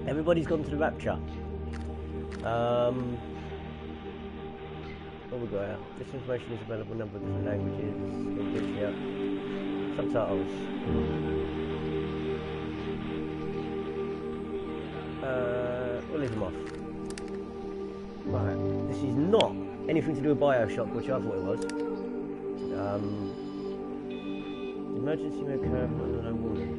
Everybody's gone to the Rapture. What we got here? This information is available in a number of different languages. English, yeah. Subtitles. We'll leave them off. Right. This is not anything to do with Bioshock, which I thought it was. Emergency may occur under no warning.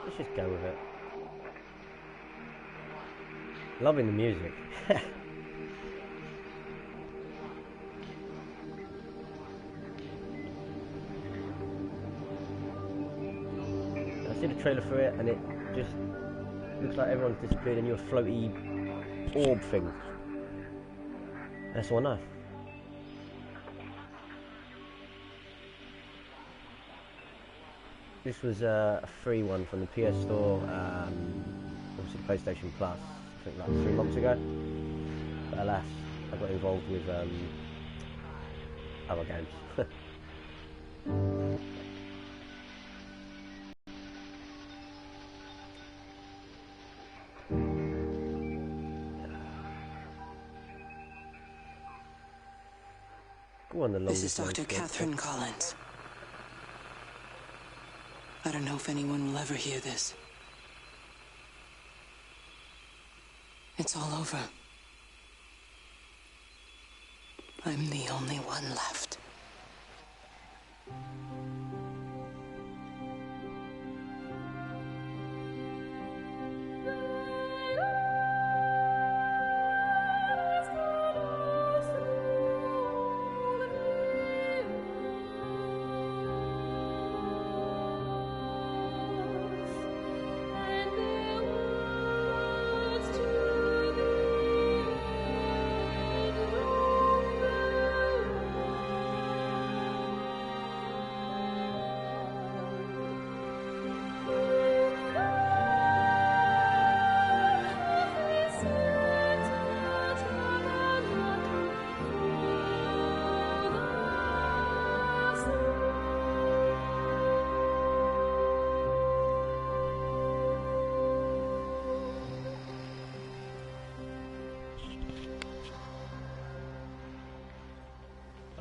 Let's just go with it. Loving the music. I see the trailer for it and it just looks like everyone's disappeared in your floaty orb thing. That's all I know. This was a free one from the PS Store, obviously the PlayStation Plus, I think like 3 months ago. But alas, I got involved with other games. Go on, This is Dr. Catherine Collins. I don't know if anyone will ever hear this. It's all over. I'm the only one left.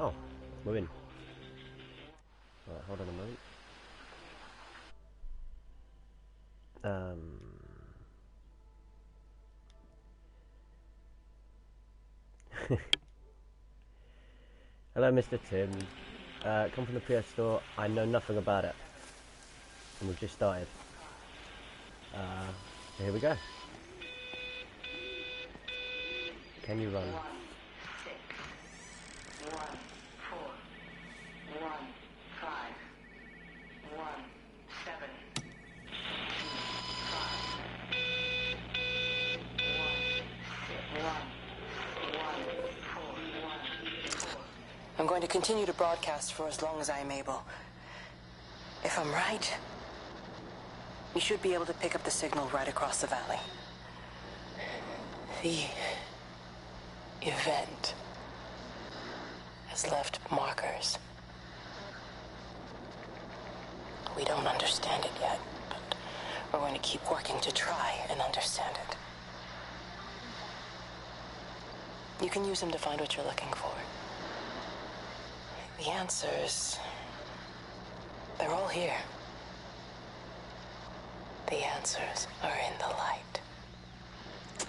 Oh, we're in. Right, hold on a moment. Hello, Mr. Tim. Come from the PS Store. I know nothing about it. And we've just started. So here we go. Can you run? 1, 4, 1, 5, 1, 7, 2, 5, 1, 4. I'm going to continue to broadcast for as long as I am able. If I'm right, we should be able to pick up the signal right across the valley. The event has left markers. We don't understand it yet, but we're going to keep working to try and understand it. You can use them to find what you're looking for. The answers, they're all here. The answers are in the light. 1,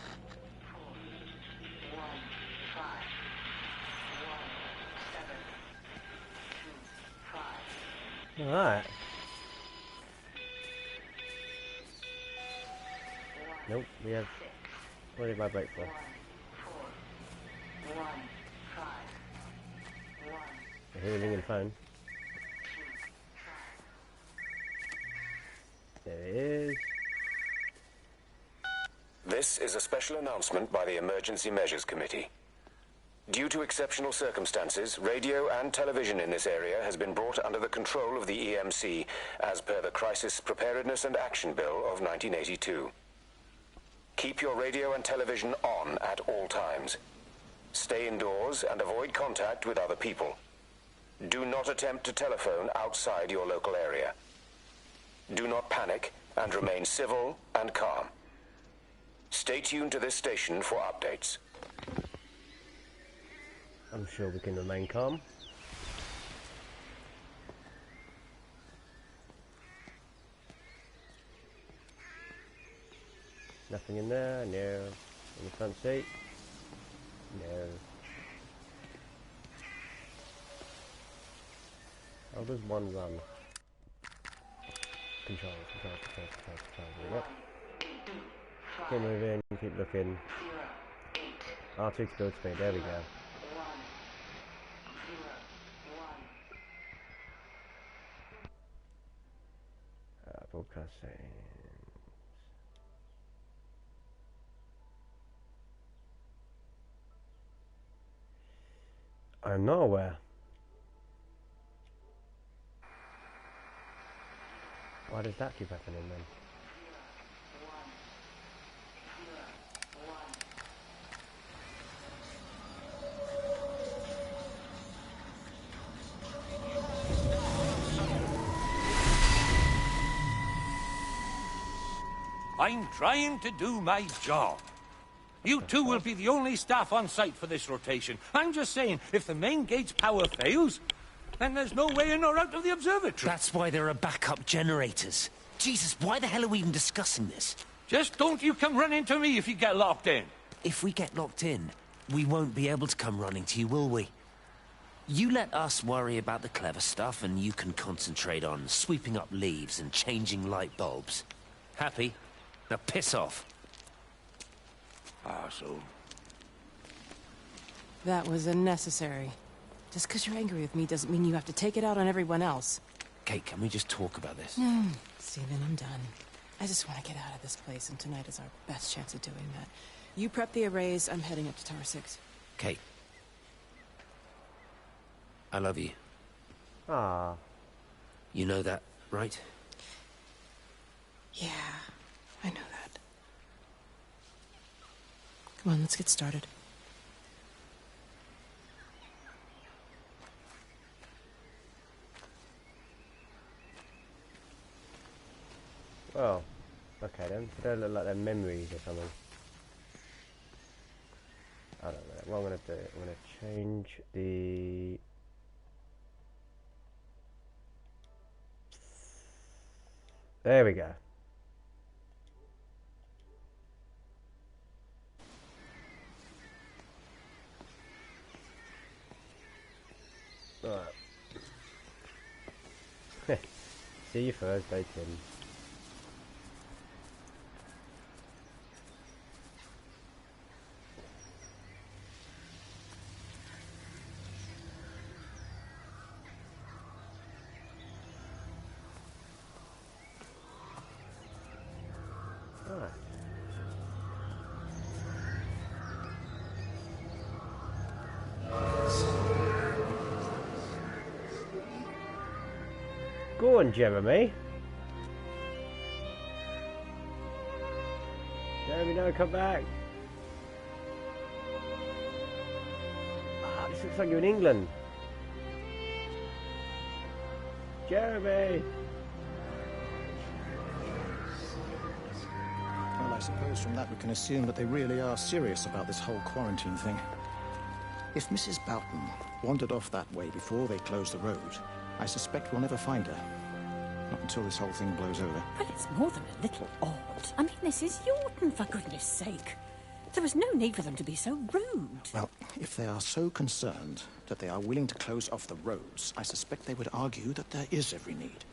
5, 1, 7, 2, 5. Alright. Nope, we have... What did I break for? 1, 4, 1, 5, 1. I hear a ringing phone. There it is. This is a special announcement by the Emergency Measures Committee. Due to exceptional circumstances, radio and television in this area has been brought under the control of the EMC as per the Crisis Preparedness and Action Bill of 1982. Keep your radio and television on at all times. Stay indoors and avoid contact with other people. Do not attempt to telephone outside your local area. Do not panic and remain civil and calm. Stay tuned to this station for updates. I'm sure we can remain calm. Nothing in there, no. In the front seat, no. How does one run? Controls. There we go. Keep moving, keep looking. R2 to build speed, there we go. Broadcast settings. I'm not aware. Why does that keep happening then? I'm trying to do my job. You two will be the only staff on site for this rotation. I'm just saying, if the main gate's power fails, then there's no way in or out of the observatory. That's why there are backup generators. Jesus, why the hell are we even discussing this? Just don't you come running to me if you get locked in. If we get locked in, we won't be able to come running to you, will we? You let us worry about the clever stuff, and you can concentrate on sweeping up leaves and changing light bulbs. Happy? Now piss off. Arsehole. That was unnecessary. Just because you're angry with me doesn't mean you have to take it out on everyone else. Kate, can we just talk about this? Steven, I'm done. I just want to get out of this place, and tonight is our best chance of doing that. You prep the arrays, I'm heading up to Tower 6. Kate. I love you. Ah. You know that, right? Yeah, I know that. Come on, let's get started. Oh, okay then. They look like they're memories or something. I don't know. What I'm going to do, I'm going to change the... There we go. Alright. See you Thursday, Tim. Alright. Go on, Jeremy. Jeremy, no, come back. Ah, this looks like you're in England. Jeremy. Well, I suppose from that we can assume that they really are serious about this whole quarantine thing. If Mrs. Boughton wandered off that way before they closed the road, I suspect we'll never find her. Not until this whole thing blows over. Well, it's more than a little odd. I mean, this is Yorton, for goodness sake. There was no need for them to be so rude. Well, if they are so concerned that they are willing to close off the roads, I suspect they would argue that there is every need.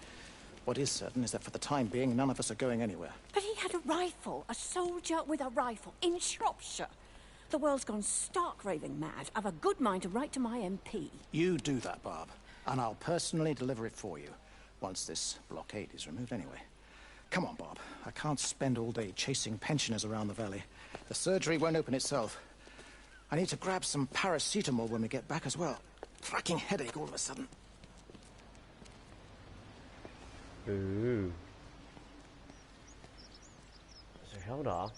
What is certain is that for the time being, none of us are going anywhere. But he had a rifle, a soldier with a rifle, in Shropshire. The world's gone stark raving mad. I've a good mind to write to my MP. You do that, Barb, and I'll personally deliver it for you. Once this blockade is removed anyway. Come on, Bob. I can't spend all day chasing pensioners around the valley. The surgery won't open itself. I need to grab some paracetamol when we get back as well. Cracking headache all of a sudden. Ooh. So hold on.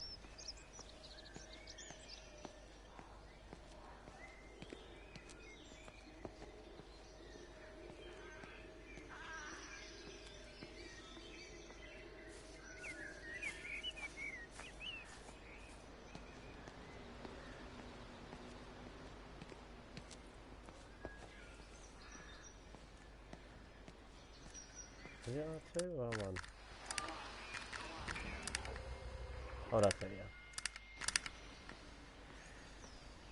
Is it R2 or R1? Oh, that's it,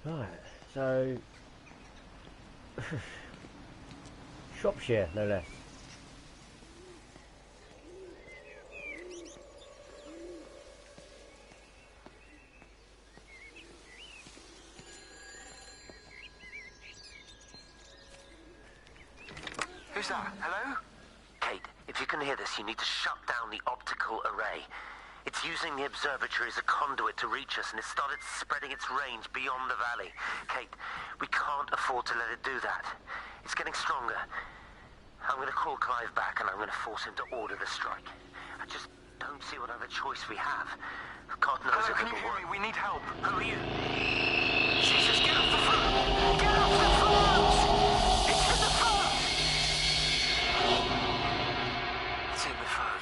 yeah. Right, so... Shropshire, no less. Who's that? Hello? Kate, if you can hear this, you need to shut down the optical array. It's using the observatory as a conduit to reach us, and it's started spreading its range beyond the valley. Kate, we can't afford to let it do that. It's getting stronger. I'm going to call Clive back, and I'm going to force him to order the strike. I just don't see what other choice we have. God knows Hello, if can it you will hear work. me? We need help. Who are you? Jesus, get off the phone! Get off the phone! It's in the phone! It's in the phone.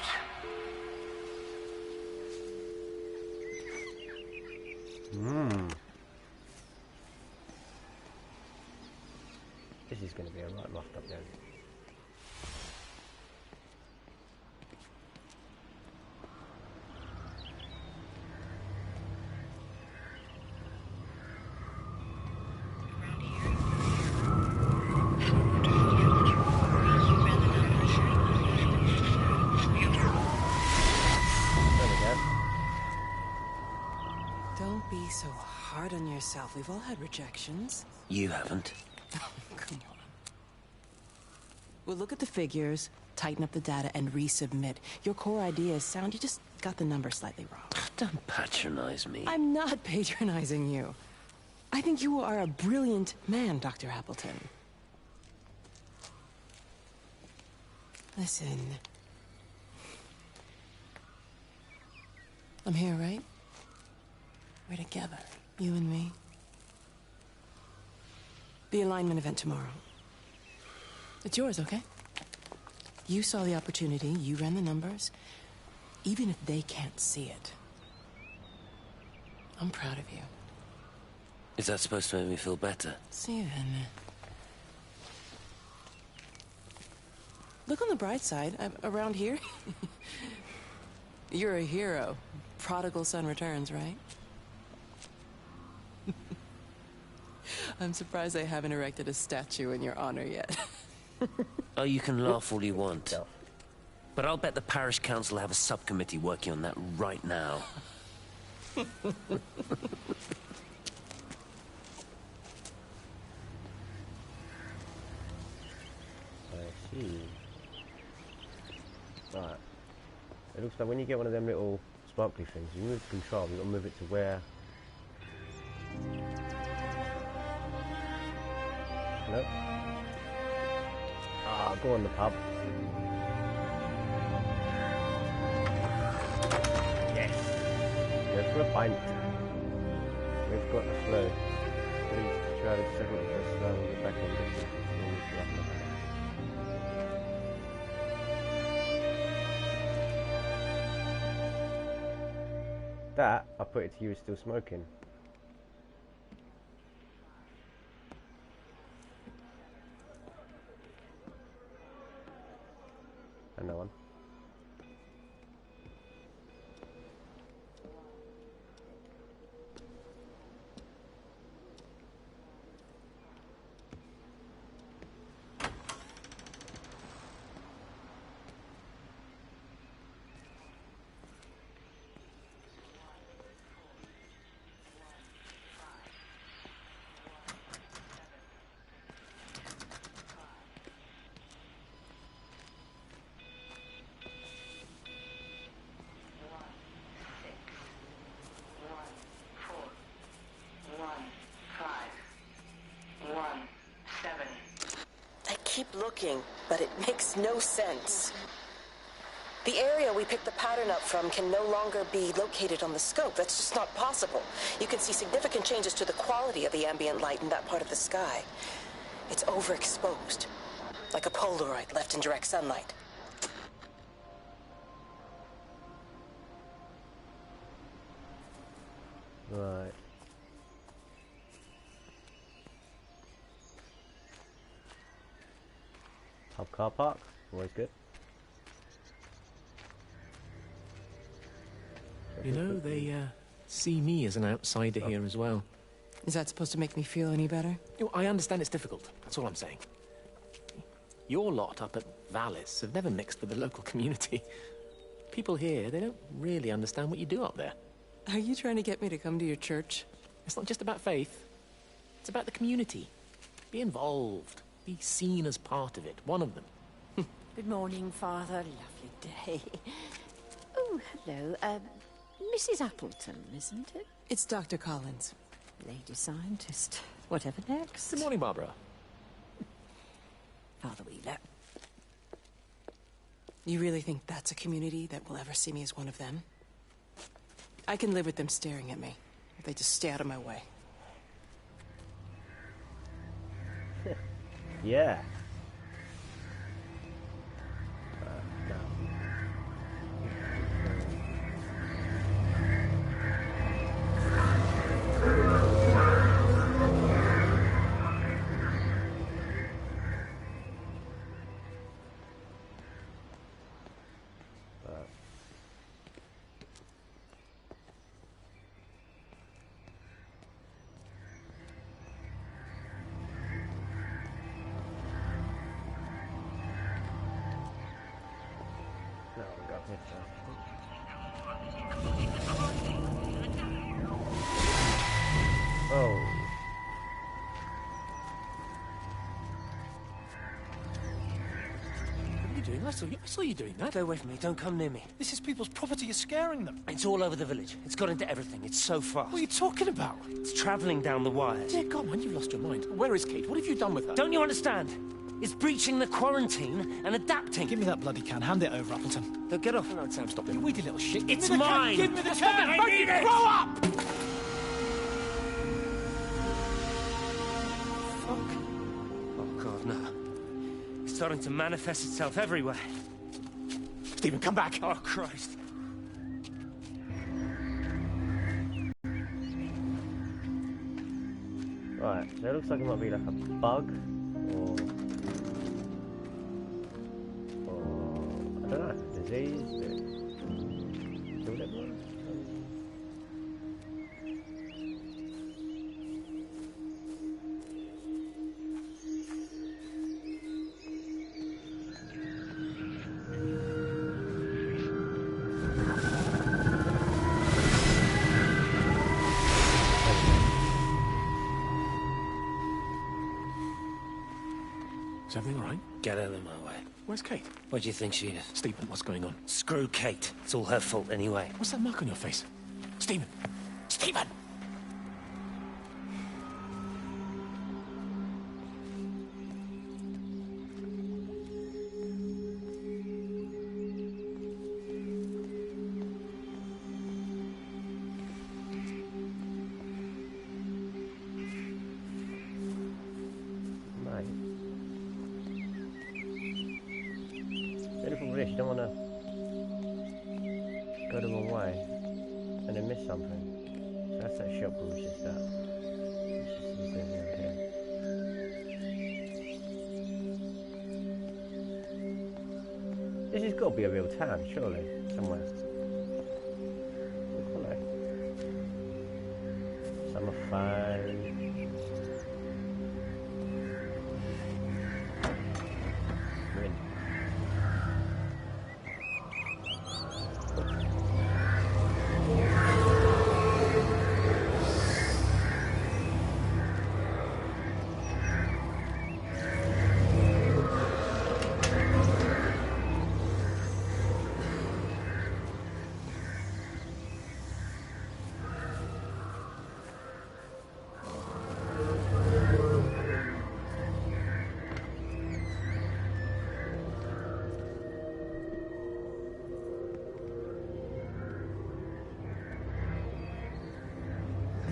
This is going to be a right roughed up then. Don't be so hard on yourself. We've all had rejections. You haven't. Come on. We'll look at the figures, tighten up the data, and resubmit. Your core idea is sound. You just got the number slightly wrong. Don't patronize me. I'm not patronizing you. I think you are a brilliant man, Dr. Appleton. Listen. I'm here, right? We're together, you and me. The alignment event tomorrow. It's yours, okay? You saw the opportunity, you ran the numbers. Even if they can't see it, I'm proud of you. Is that supposed to make me feel better? Steven. Look on the bright side. Around here, you're a hero. Prodigal son returns, right? I'm surprised they haven't erected a statue in your honor yet. Oh, you can laugh all you want. But I'll bet the parish council have a subcommittee working on that right now. I see. Right. It looks like when you get one of them little sparkly things, you move the control, you've got to move it to where... Hello? Ah, go on the pub. Yes! Go for a pint. We've got the flow. Please try to settle this get back on this. That, I put it to you, is still smoking. And no one. I keep looking, but it makes no sense. The area we picked the pattern up from can no longer be located on the scope. That's just not possible. You can see significant changes to the quality of the ambient light in that part of the sky. It's overexposed, like a Polaroid left in direct sunlight. Right. Pub car park, always good. You know, they see me as an outsider here as well. Is that supposed to make me feel any better? You know, I understand it's difficult. That's all I'm saying. Your lot up at Vallis have never mixed with the local community. People here, they don't really understand what you do up there. Are you trying to get me to come to your church? It's not just about faith. It's about the community. Be involved. Be seen as part of it. One of them. Good morning, Father. Lovely day. Oh, hello. Mrs. Appleton, isn't it? It's Dr. Collins. Lady scientist. Whatever next. Good morning, Barbara. Father Wheeler. You really think that's a community that will ever see me as one of them? I can live with them staring at me, if they just stay out of my way. Yeah. Oh. What are you doing? I saw you doing that. Stay away from me. Don't come near me. This is people's property. You're scaring them. It's all over the village. It's got into everything. It's so fast. What are you talking about? It's travelling down the wires. Dear God, man, you've lost your mind. Where is Kate? What have you done with her? Don't you understand? It's breaching the quarantine and adapting. Give me that bloody can. Hand it over, Appleton. Look, get off. No, Sam, stop it. You weedy little shit. It's mine. Give me the Stop can. it. I need it. Grow up! Fuck. Oh, God, no. It's starting to manifest itself everywhere. Stephen, come back. Oh, Christ. Right, so it looks like it might be like a bug, or I don't know, disease that killed everyone. Is everything all right? Get out of my way. Where's Kate? Where do you think she is? Stephen, what's going on? Screw Kate. It's all her fault anyway. What's that mark on your face? Stephen! Stephen! You don't want to go the wrong way and then miss something. So that's that shop we was just at. This has got to be a real town, surely, somewhere. Summer fun.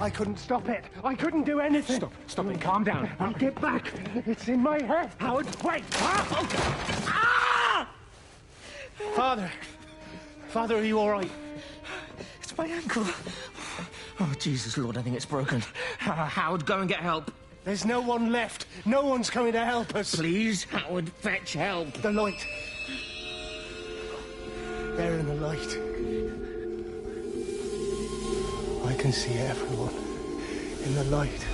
I couldn't stop it. I couldn't do anything. Stop it. Calm down. I'll get back. It's in my head. Howard, wait! Ah! Father, are you all right? It's my ankle. Oh, Jesus, Lord, I think it's broken. Howard, go and get help. There's no one left. No one's coming to help us. Please, Howard, fetch help. The light. There in the light. can see everyone in the light.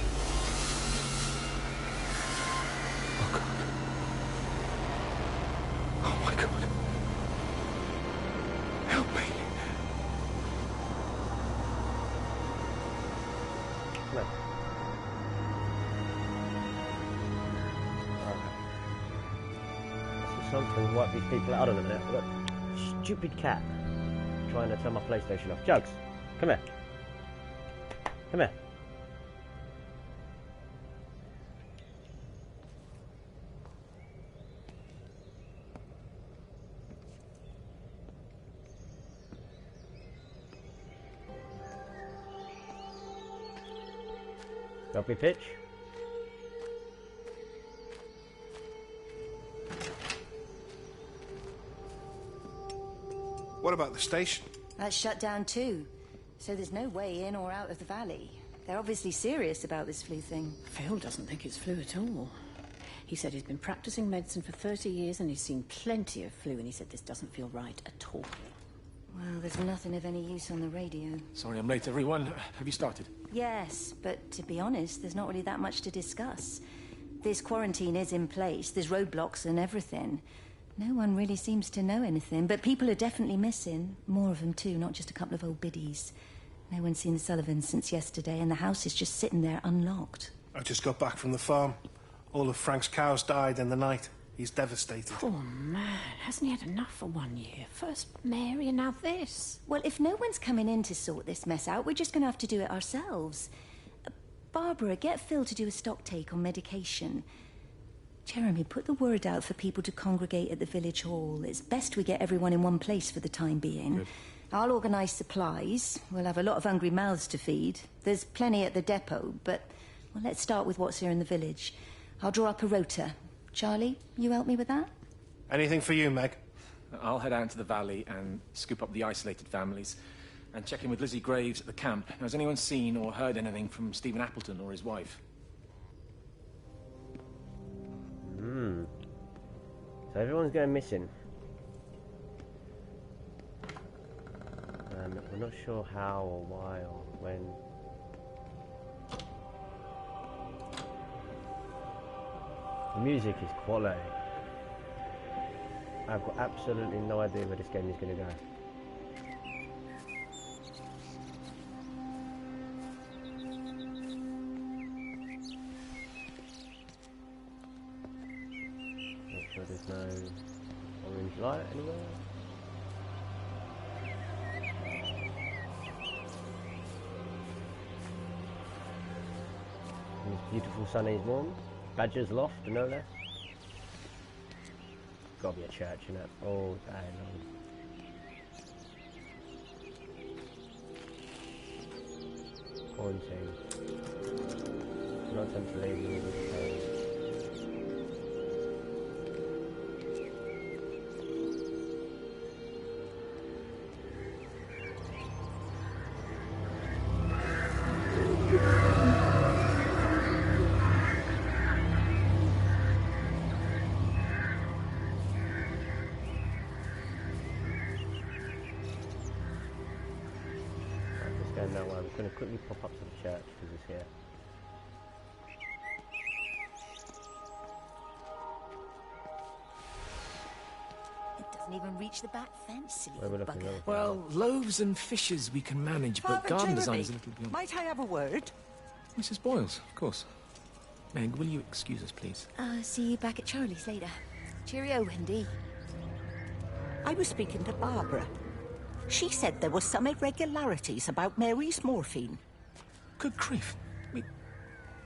Oh, God. Oh, my God. Help me. No. Something to wipe these people out. Hold on a minute. I've got a stupid cat trying to turn my PlayStation off. Jugs, come here. Come here. Copy pitch. What about the station? That's shut down too. So there's no way in or out of the valley. They're obviously serious about this flu thing. Phil doesn't think it's flu at all. He said he's been practicing medicine for 30 years and he's seen plenty of flu, and he said this doesn't feel right at all. Well, there's nothing of any use on the radio. Sorry I'm late, everyone. Have you started? Yes, but to be honest, there's not really that much to discuss. This quarantine is in place. There's roadblocks and everything. No one really seems to know anything, but people are definitely missing. More of them too, not just a couple of old biddies. No one's seen the Sullivans since yesterday, and the house is just sitting there unlocked. I just got back from the farm. All of Frank's cows died in the night. He's devastated. Poor man. Hasn't he had enough for 1 year? First Mary and now this. Well, if no one's coming in to sort this mess out, we're just going to have to do it ourselves. Barbara, get Phil to do a stock take on medication. Jeremy, put the word out for people to congregate at the village hall. It's best we get everyone in one place for the time being. Good. I'll organise supplies. We'll have a lot of hungry mouths to feed. There's plenty at the depot, but well, let's start with what's here in the village. I'll draw up a rota. Charlie, you help me with that? Anything for you, Meg? I'll head out into the valley and scoop up the isolated families and check in with Lizzie Graves at the camp. Now, has anyone seen or heard anything from Stephen Appleton or his wife? So everyone's going missing. We're not sure how or why or when. The music is quality. I've got absolutely no idea where this game is going to go. Make sure there's no orange light anywhere. And this beautiful sunny morning. Badger's Loft, no less. Gotta be a church, innit? All day long. Quarantine. No time to leave. No way. I'm just going to quickly pop up to the church because it's here. It doesn't even reach the back fence, silly Where are we looking? bugger. Well, loaves and fishes we can manage, but garden design is a little beyond... Might I have a word? Mrs. Boyles, of course. Meg, will you excuse us, please? See you back at Charlie's later. Cheerio, Wendy. I was speaking to Barbara. She said there were some irregularities about Mary's morphine. Good grief.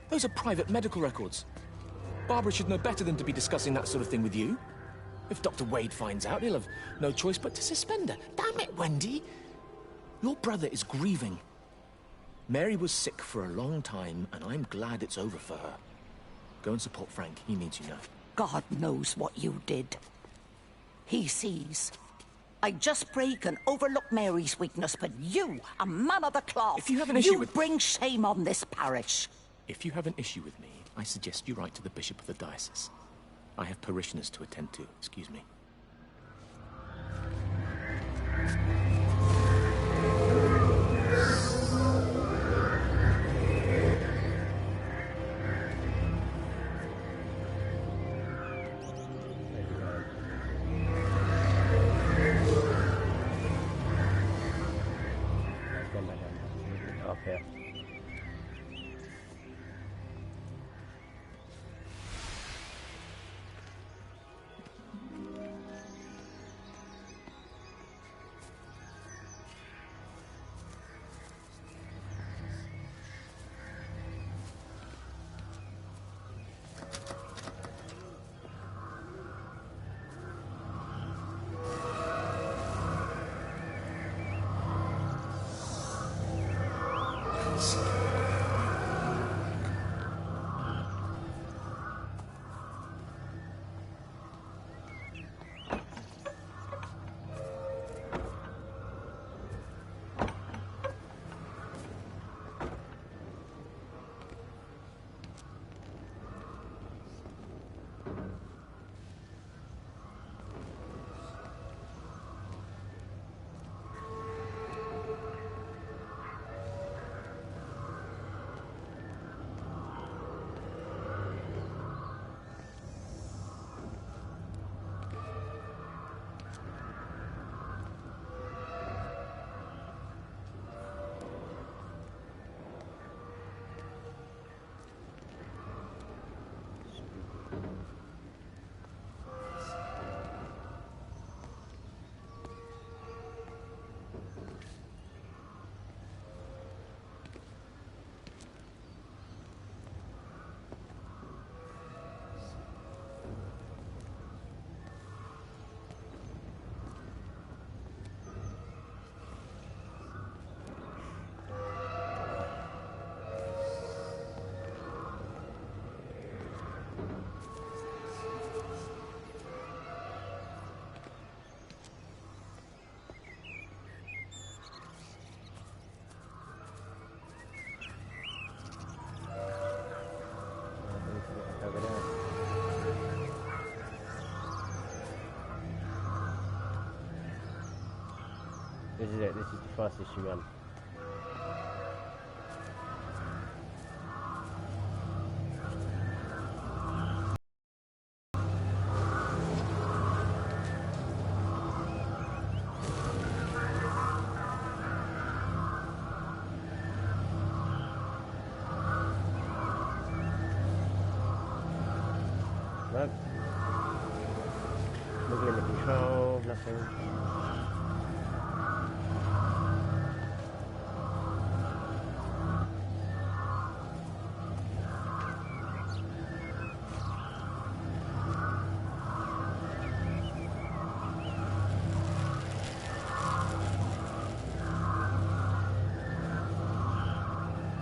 Those are private medical records. Barbara should know better than to be discussing that sort of thing with you. If Dr. Wade finds out, he'll have no choice but to suspend her. Damn it, Wendy! Your brother is grieving. Mary was sick for a long time, and I'm glad it's over for her. Go and support Frank. He needs you now. God knows what you did. He sees. I just break and overlook Mary's weakness, but you, a man of the cloth, if you have an issue you bring shame on this parish. If you have an issue with me, I suggest you write to the Bishop of the Diocese. I have parishioners to attend to. Excuse me. This is it. This is the fastest you run. Nope. Looking in the control, nothing.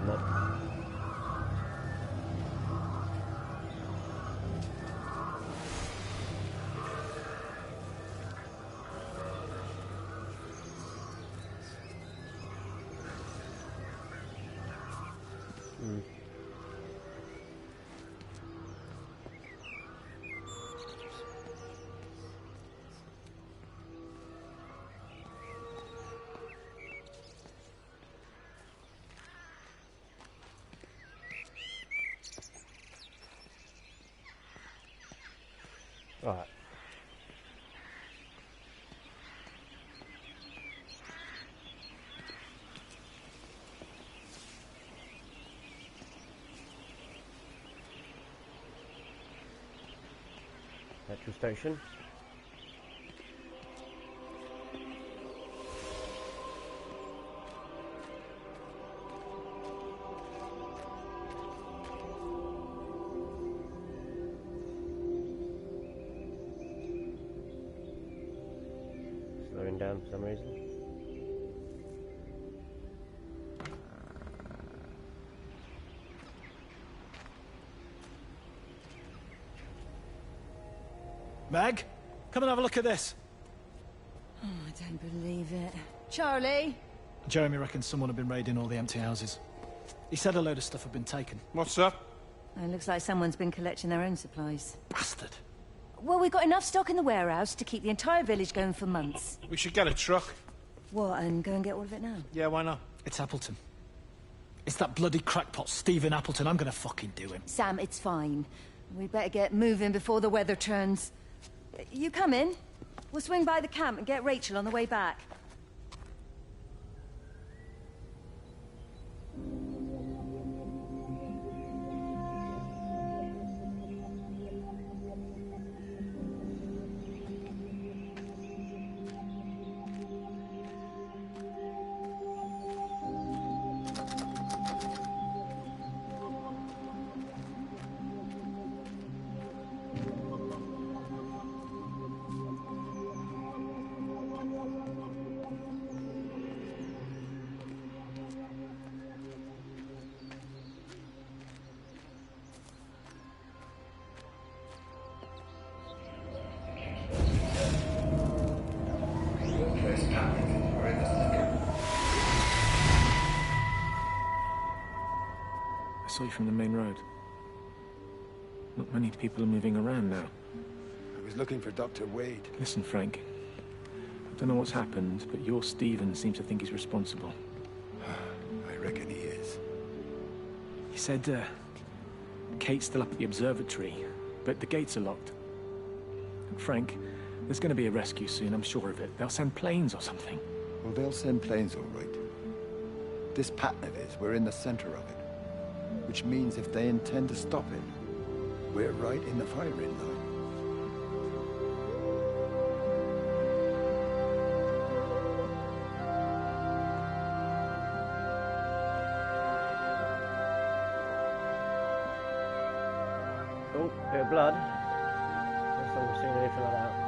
Nope. Right. Petrol station. Slowing down for some reason. Meg, come and have a look at this. Oh, I don't believe it. Charlie? Jeremy reckons someone had been raiding all the empty houses. He said a load of stuff had been taken. What's that? It looks like someone's been collecting their own supplies. Bastard. Well, we've got enough stock in the warehouse to keep the entire village going for months. We should get a truck. What, and go and get all of it now? Yeah, why not? It's Appleton. It's that bloody crackpot Stephen Appleton. I'm gonna fucking do him. Sam, it's fine. We'd better get moving before the weather turns. You come in. We'll swing by the camp and get Rachel on the way back. I saw you from the main road. Not many people are moving around now. I was looking for Dr. Wade. Listen, Frank. I don't know what's happened, but your Stephen seems to think he's responsible. I reckon he is. He said, Kate's still up at the observatory, but the gates are locked. Frank, there's going to be a rescue soon, I'm sure of it. They'll send planes or something. Well, they'll send planes, all right. This pattern of his, we're in the center of it. Which means if they intend to stop it, we're right in the firing line. Oh, bit of blood. First time we've seen anything like that.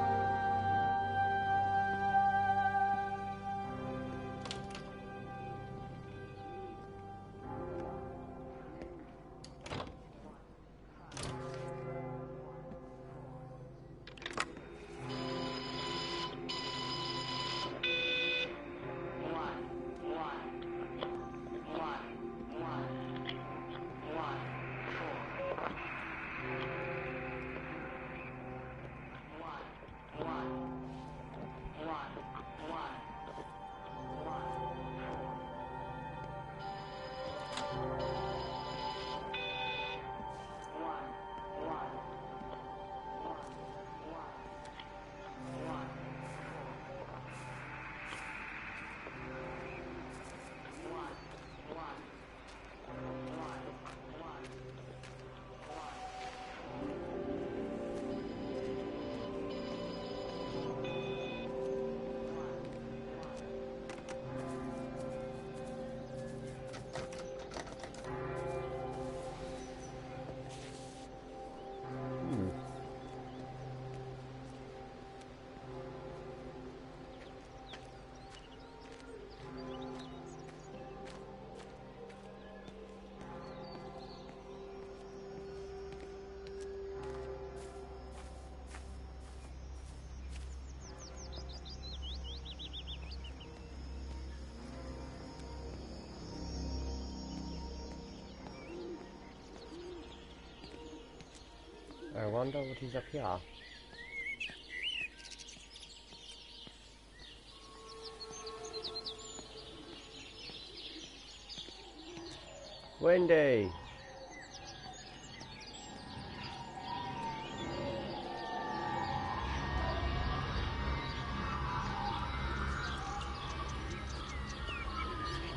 I wonder what is up here. Wendy!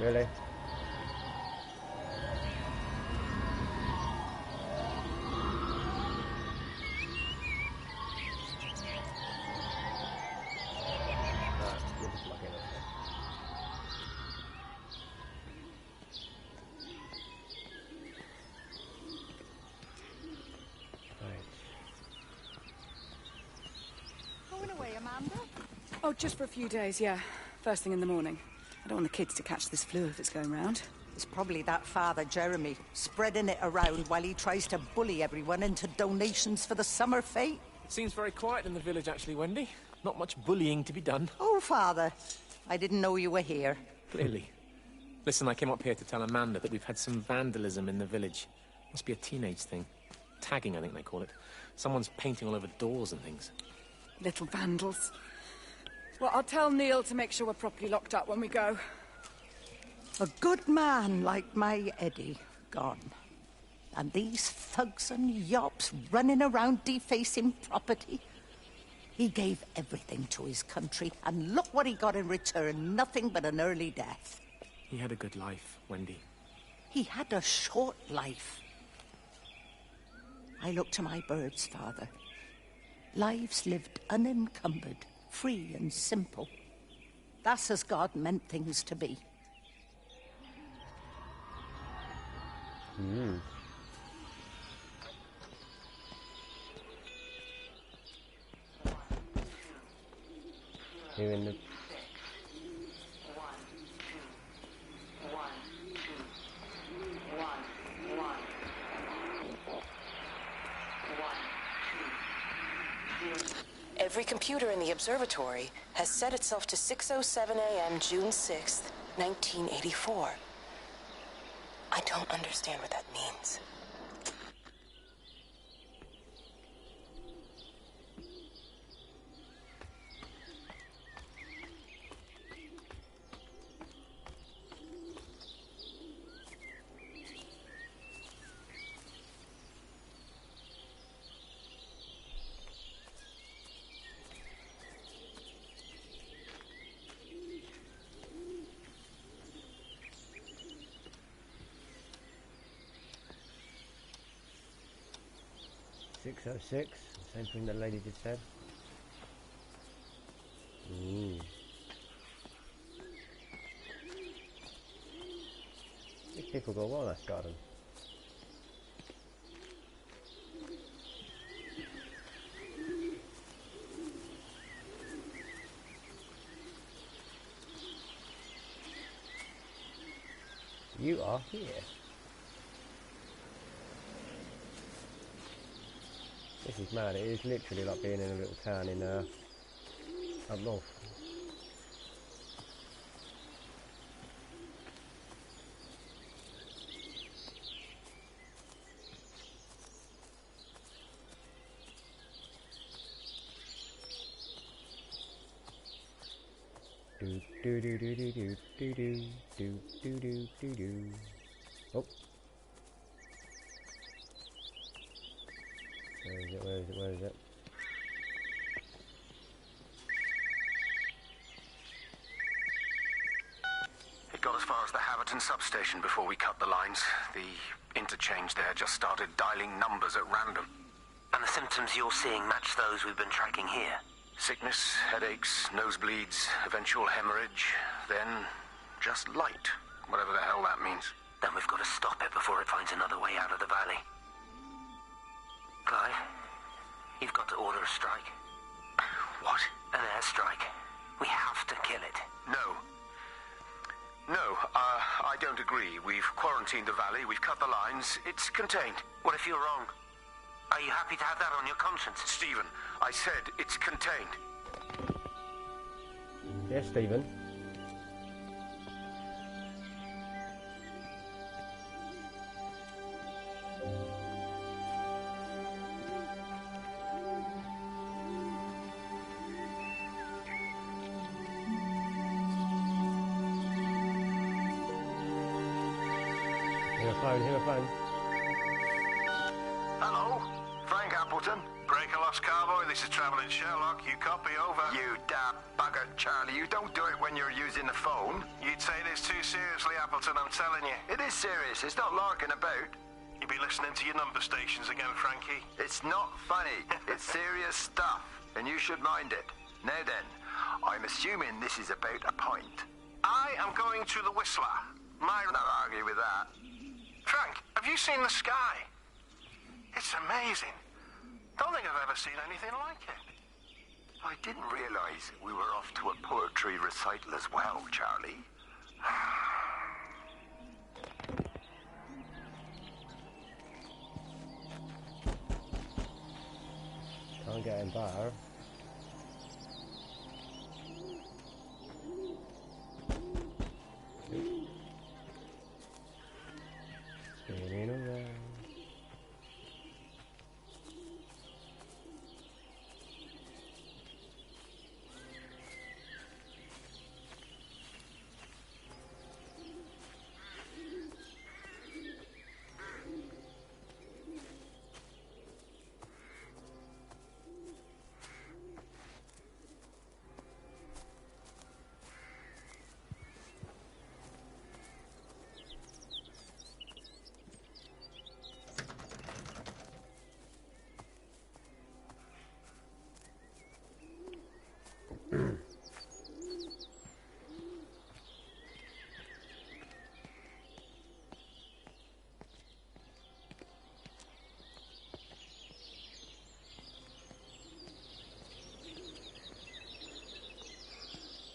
Really? We'll just muck it up. Going away, Amanda? Oh, just for a few days, yeah. First thing in the morning. I don't want the kids to catch this flu if it's going round. It's probably that father, Jeremy, spreading it around while he tries to bully everyone into donations for the summer fete. It seems very quiet in the village, actually, Wendy. Not much bullying to be done. Oh, father, I didn't know you were here. Clearly. Listen, I came up here to tell Amanda that we've had some vandalism in the village. Must be a teenage thing. Tagging, I think they call it. Someone's painting all over doors and things. Little vandals. Well, I'll tell Neil to make sure we're properly locked up when we go. A good man like my Eddie gone. And these thugs and yops running around defacing property. He gave everything to his country, and look what he got in return. Nothing but an early death. He had a good life, Wendy. He had a short life. I look to my birds, father. Lives lived unencumbered, free and simple. That's as God meant things to be. Here in the... Every computer in the observatory has set itself to 6:07 a.m. June 6th, 1984. I don't understand what that means. .606, same thing the lady just said. These people got a wildlife garden. You are here. This is mad. It is literally like being in a little town in up north. Do do do do do do do do do do do do do. Oh. Where is it? Where is it? Where is it? It got as far as the Haverton substation before we cut the lines. The interchange there just started dialing numbers at random. And the symptoms you're seeing match those we've been tracking here? Sickness, headaches, nosebleeds, eventual hemorrhage, then just light, whatever the hell that means. Then we've got to stop it before it finds another way out of the valley. Clive, you've got to order a strike. What? An airstrike. We have to kill it. No, I don't agree. We've quarantined the valley, we've cut the lines, it's contained. What if you're wrong? Are you happy to have that on your conscience? Stephen, I said it's contained. Yes, Stephen. rang. Hello, Frank Appleton. Break a lost cowboy, this is Travelling Sherlock. You copy, over. You daft bugger, Charlie. You don't do it when you're using the phone. You take this too seriously, Appleton, I'm telling you. It is serious. It's not larking about. You be listening to your number stations again, Frankie. It's not funny. It's serious stuff, and you should mind it. Now then, I'm assuming this is about a pint. I am going to the Whistler. I'll not argue with that. Frank, have you seen the sky? It's amazing. Don't think I've ever seen anything like it. I didn't realize we were off to a poetry recital as well, Charlie. Can't get in bar. Spinning around.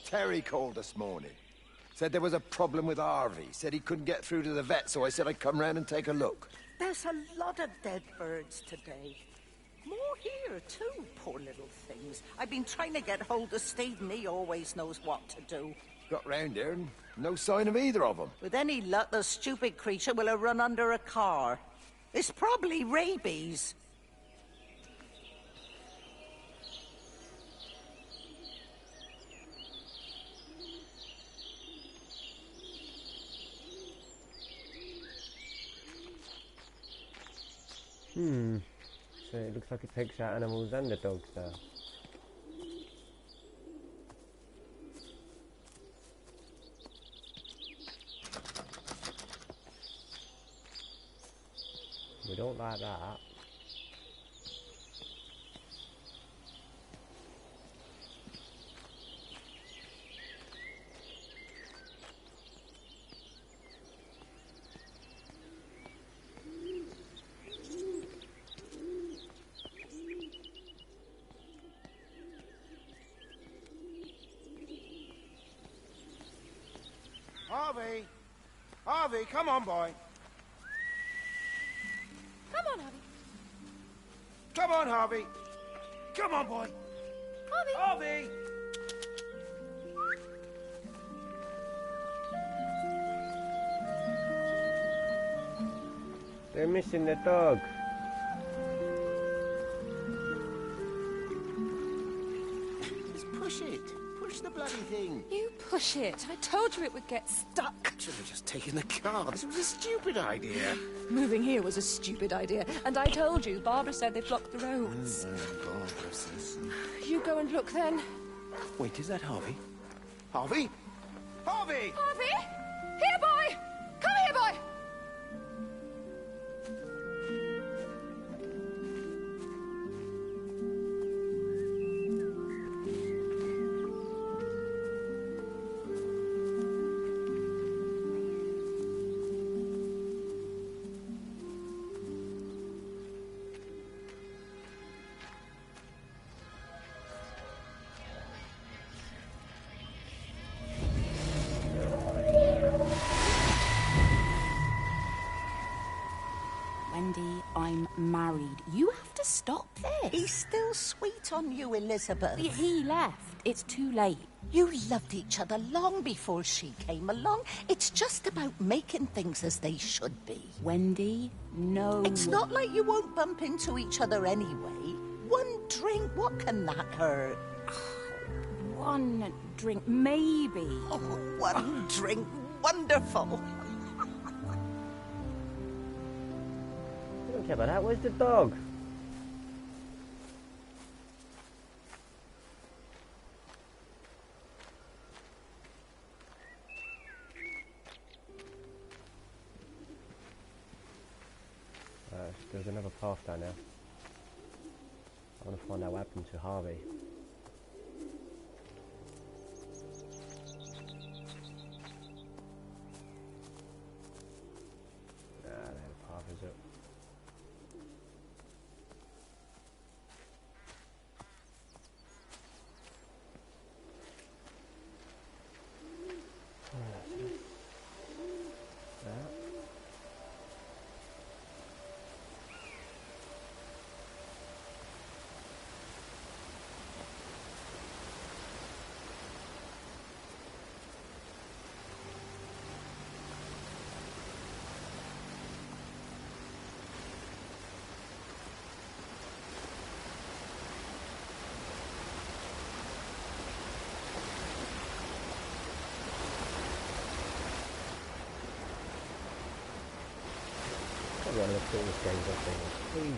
Terry called this morning. Said there was a problem with Harvey. Said he couldn't get through to the vet, so I said I'd come round and take a look. There's a lot of dead birds today. More here, too, poor little things. I've been trying to get hold of Steve, and he always knows what to do. Got round here and no sign of either of them. With any luck, the stupid creature will have run under a car. It's probably rabies. So it looks like it takes out animals and the dogs now. We don't like that. Harvey! Harvey, come on, boy. Come on, Harvey. Come on, Harvey. Come on, boy. Harvey! Harvey! They're missing the dog. Just push it. Push the bloody thing. You push it. I told you it would get stuck. Should have just taken the car. This was a stupid idea. Moving here was a stupid idea. And I told you, Barbara said they blocked the roads. Barbara says. You go and look then. Wait, is that Harvey? Harvey? Harvey! Harvey! Here, boy! Come here, boy! Wendy, I'm married. You have to stop this. He's still sweet on you, Elizabeth. He left. It's too late. You loved each other long before she came along. It's just about making things as they should be. Wendy, no. It's not like you won't bump into each other anyway. One drink, what can that hurt? One drink, maybe. Oh, one drink, wonderful. Don't care about that. Where's the dog? There's another path down there. I want to find out what happened to Harvey. There the path is up. One of the coolest games I've seen in ages.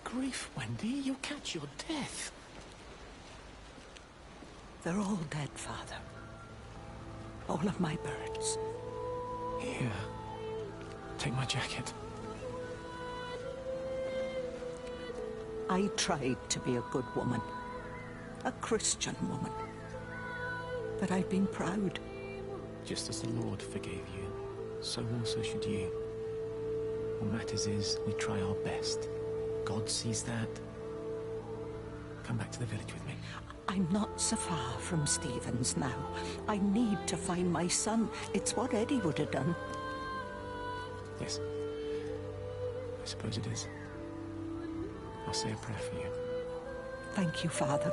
Grief, Wendy, you'll catch your death. They're all dead, Father. All of my birds. Here. Take my jacket. I tried to be a good woman. A Christian woman. But I've been proud. Just as the Lord forgave you, so also should you. What matters is we try our best. God sees that. Come back to the village with me. I'm not so far from Stevens now. I need to find my son. It's what Eddie would have done. Yes. I suppose it is. I'll say a prayer for you. Thank you, Father.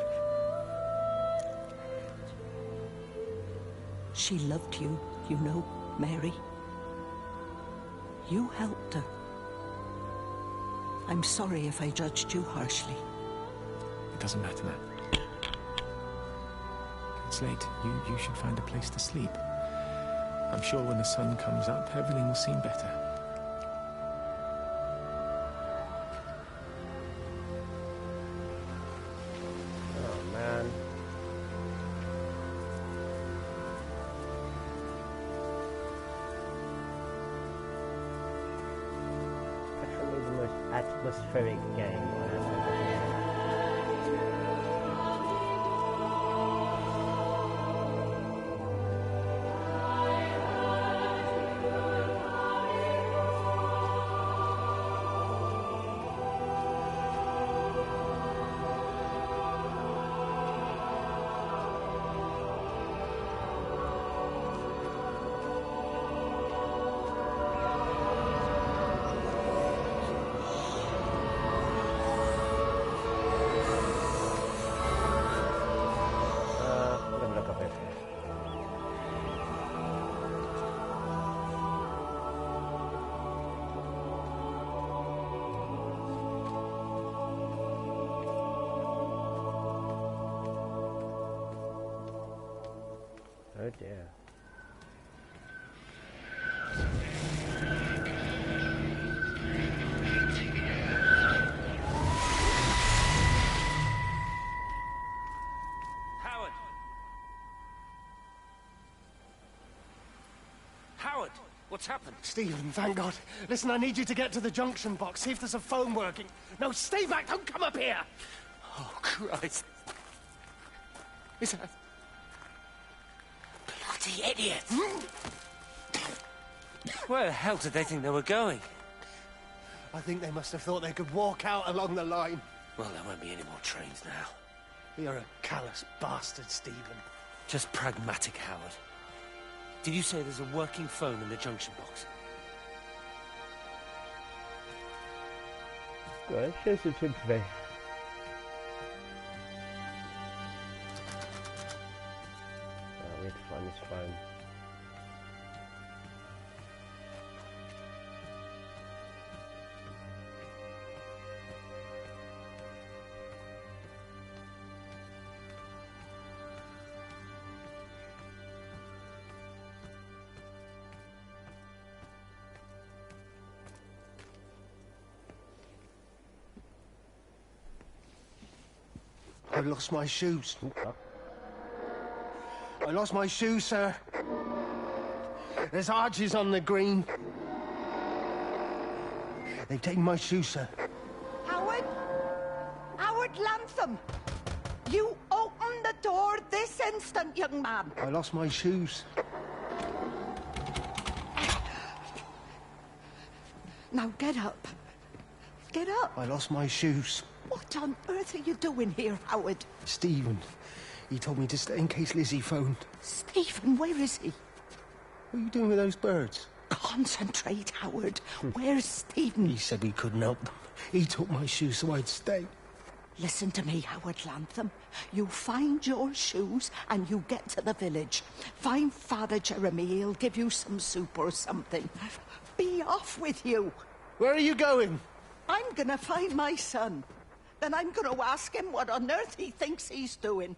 She loved you, you know, Mary. You helped her. I'm sorry if I judged you harshly. It doesn't matter, Matt. It's late. You should find a place to sleep. I'm sure when the sun comes up, everything will seem better. Oh, man. Definitely the most atmospheric game I have ever played. Oh dear. Howard! Howard! What's happened? Stephen, thank God. Listen, I need you to get to the junction box, see if there's a phone working. No, stay back, don't come up here! Oh, Christ. Is that... Bloody idiot! Where the hell did they think they were going? I think they must have thought they could walk out along the line. Well, there won't be any more trains now. You're a callous bastard, Stephen. Just pragmatic, Howard. Did you say there's a working phone in the junction box? Right, show some sympathy. We need to find this phone. I lost my shoes. I lost my shoes, sir. There's arches on the green. They've taken my shoes, sir. Howard? Howard Lantham! You open the door this instant, young man. I lost my shoes. Now get up. Get up. I lost my shoes. What on earth are you doing here, Howard? Stephen, he told me to stay in case Lizzie phoned. Stephen, where is he? What are you doing with those birds? Concentrate, Howard. Where's Stephen? He said we couldn't help them. He took my shoes so I'd stay. Listen to me, Howard Lantham. You find your shoes and you get to the village. Find Father Jeremy. He'll give you some soup or something. Be off with you. Where are you going? I'm gonna find my son. Then I'm gonna ask him what on earth he thinks he's doing.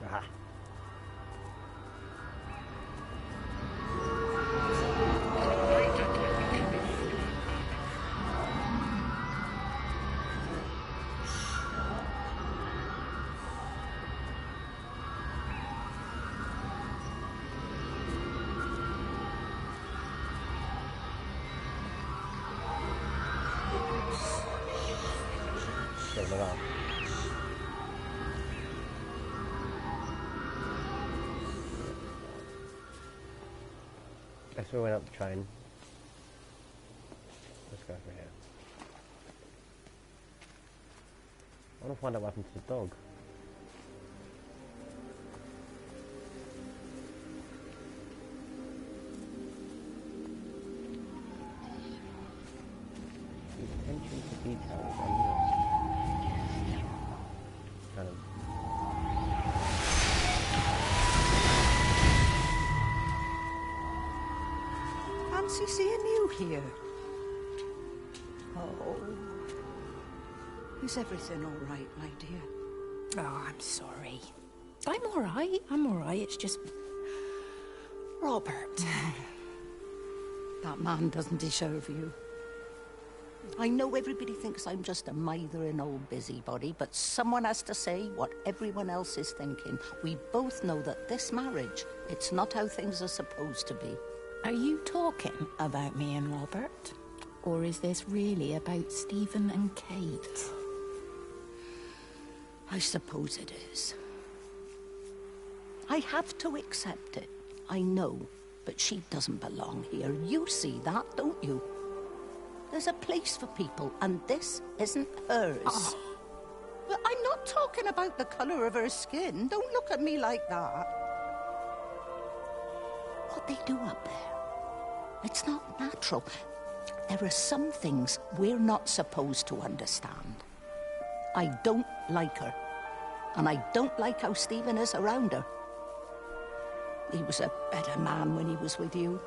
Aha. Check it out. Guess we went up the train. Let's go over here. I want to find out what happened to the dog. Attention to detail is unreal. Kind of. Fancy seeing you here. Oh. Is everything all right, my dear? Oh, I'm sorry. I'm all right. I'm all right. It's just... Robert. That man doesn't deserve you. I know everybody thinks I'm just a mithering old busybody, but someone has to say what everyone else is thinking. We both know that this marriage, it's not how things are supposed to be. Are you talking about me and Robert? Or is this really about Stephen and Kate? I suppose it is. I have to accept it. I know, but she doesn't belong here. You see that, don't you? There's a place for people, and this isn't hers. Oh. But I'm not talking about the colour of her skin. Don't look at me like that. What they do up there, it's not natural. There are some things we're not supposed to understand. I don't like her. And I don't like how Stephen is around her. He was a better man when he was with you.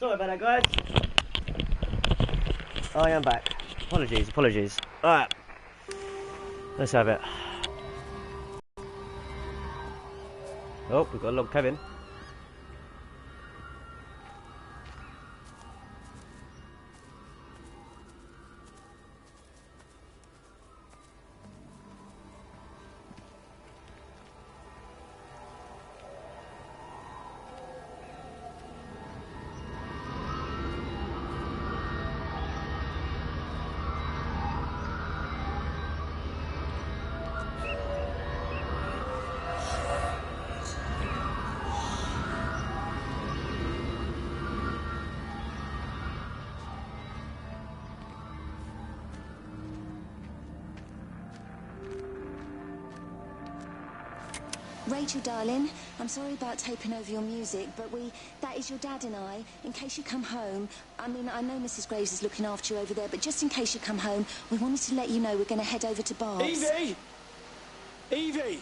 Sorry about that, guys. I am back. Apologies. Alright. Let's have it. Oh, we've got a log cabin. Rachel, darling, I'm sorry about taping over your music, but that is your dad and I. In case you come home, I mean, I know Mrs. Graves is looking after you over there, but just in case you come home, we wanted to let you know we're going to head over to Barb's. Evie!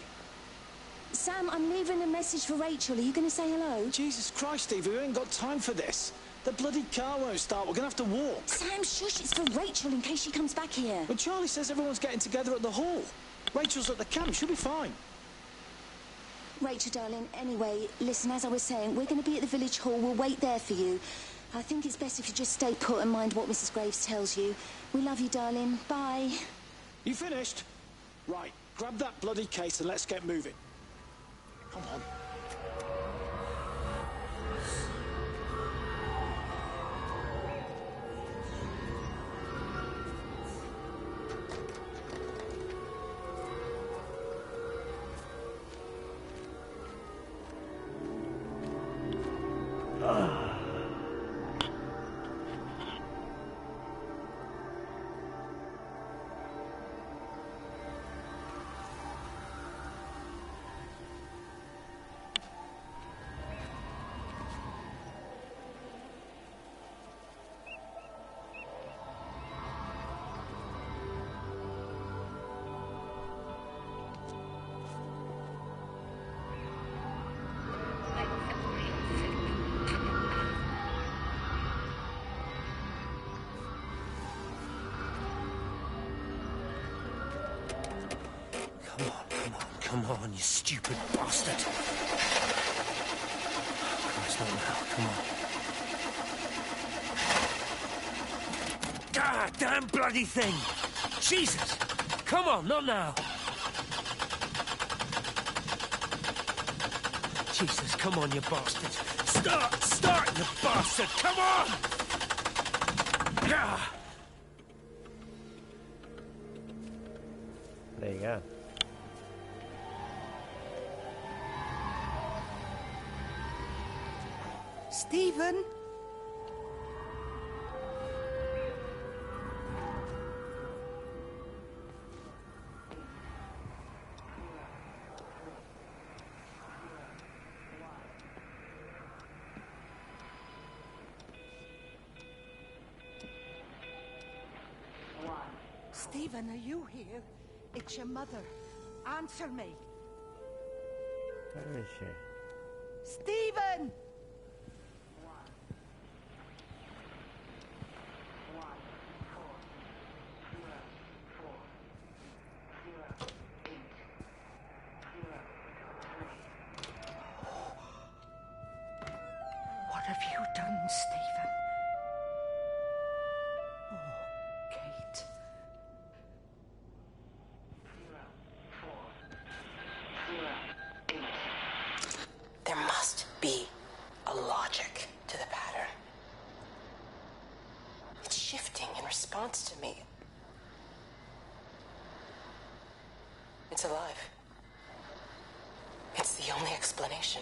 Sam, I'm leaving a message for Rachel. Are you going to say hello? Jesus Christ, Evie, we ain't got time for this. The bloody car won't start. We're going to have to walk. Sam, shush, it's for Rachel in case she comes back here. But Charlie says everyone's getting together at the hall. Rachel's at the camp. She'll be fine. Rachel, darling, anyway, listen, as I was saying, we're going to be at the village hall. We'll wait there for you. I think it's best if you just stay put and mind what Mrs. Graves tells you. We love you, darling. Bye. You finished? Right, grab that bloody case and let's get moving. Come on. Come on, you stupid bastard. Christ, not now. Come on. God damn bloody thing! Jesus! Come on, not now. Jesus, come on, you bastard. Start, you bastard! Come on! Ah. There you go. Stephen? Stephen, are you here? It's your mother. Answer me. Where is she? Stephen! What have you done, Stephen? Oh, Kate. There must be a logic to the pattern. It's shifting in response to me. It's alive. It's the only explanation.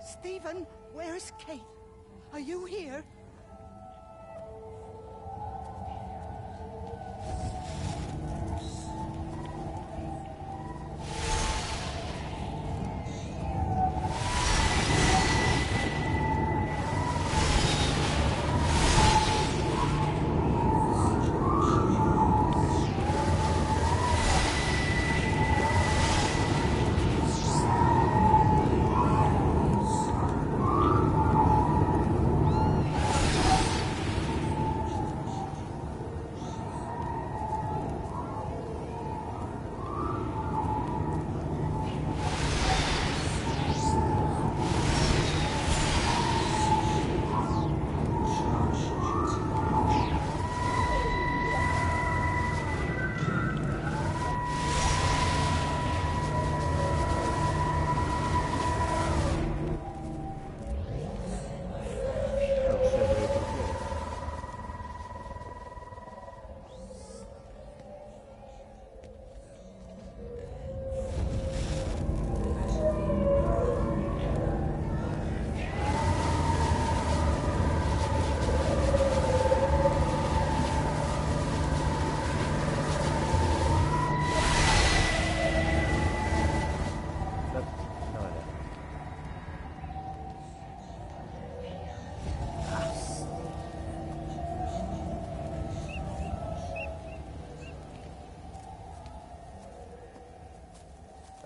Stephen, where's Kate? Are you here?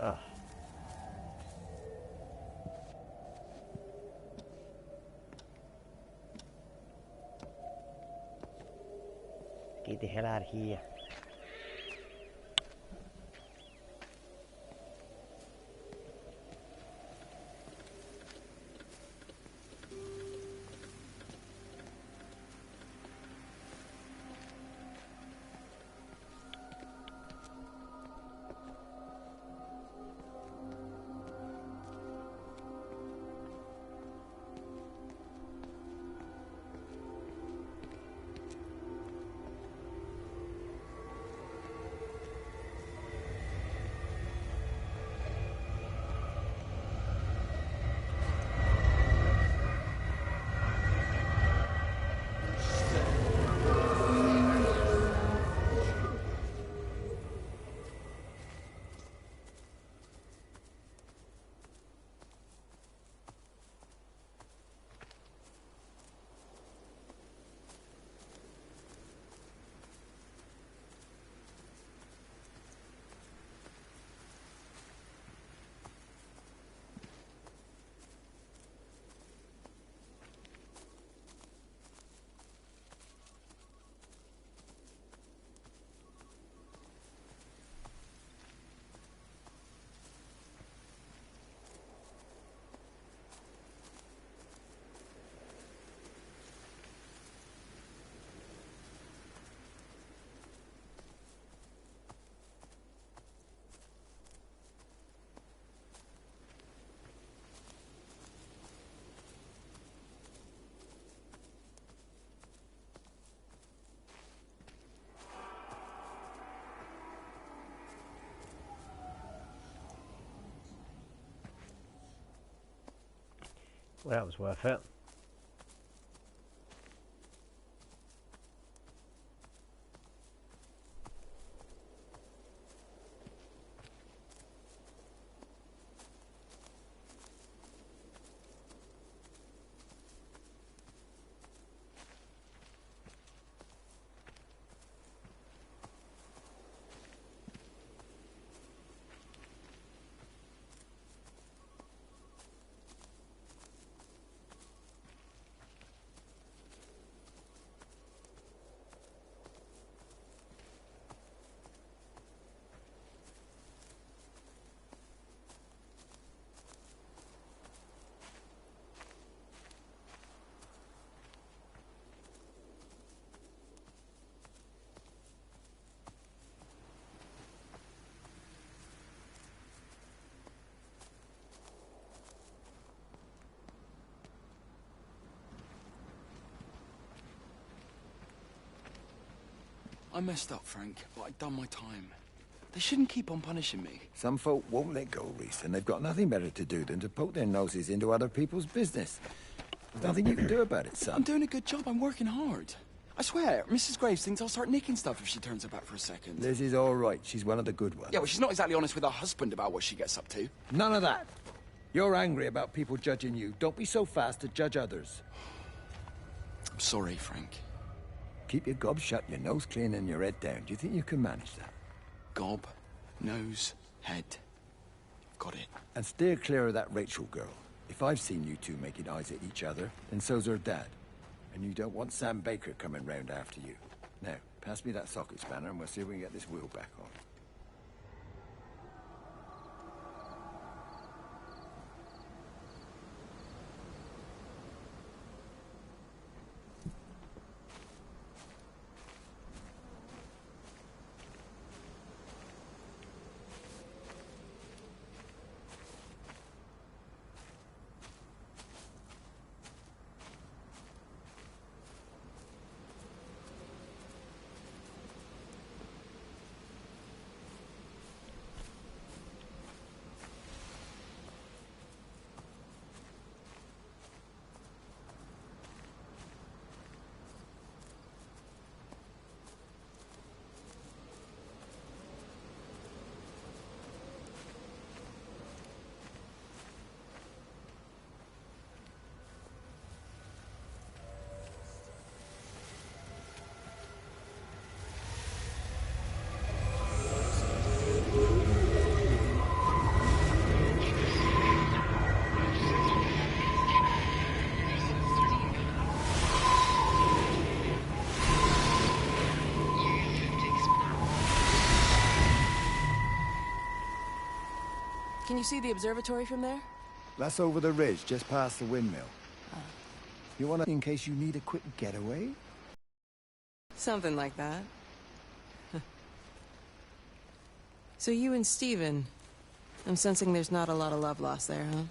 Ah. Get the hell out of here. Well, that was worth it. I messed up, Frank, but I'd done my time. They shouldn't keep on punishing me. Some folk won't let go, Reese, and they've got nothing better to do than to poke their noses into other people's business. There's nothing you can do about it, son. I'm doing a good job. I'm working hard. I swear, Mrs. Graves thinks I'll start nicking stuff if she turns her back for a second. Liz is all right. She's one of the good ones. Yeah, well, she's not exactly honest with her husband about what she gets up to. None of that. You're angry about people judging you. Don't be so fast to judge others. I'm sorry, Frank. Keep your gob shut, your nose clean, and your head down. Do you think you can manage that? Gob, nose, head. Got it. And steer clear of that Rachel girl. If I've seen you two making eyes at each other, then so's her dad. And you don't want Sam Baker coming round after you. Now, pass me that socket spanner and we'll see if we can get this wheel back on. Can you see the observatory from there? That's over the ridge, just past the windmill. You want to, in case you need a quick getaway? Something like that. So you and Steven, I'm sensing there's not a lot of love lost there, huh?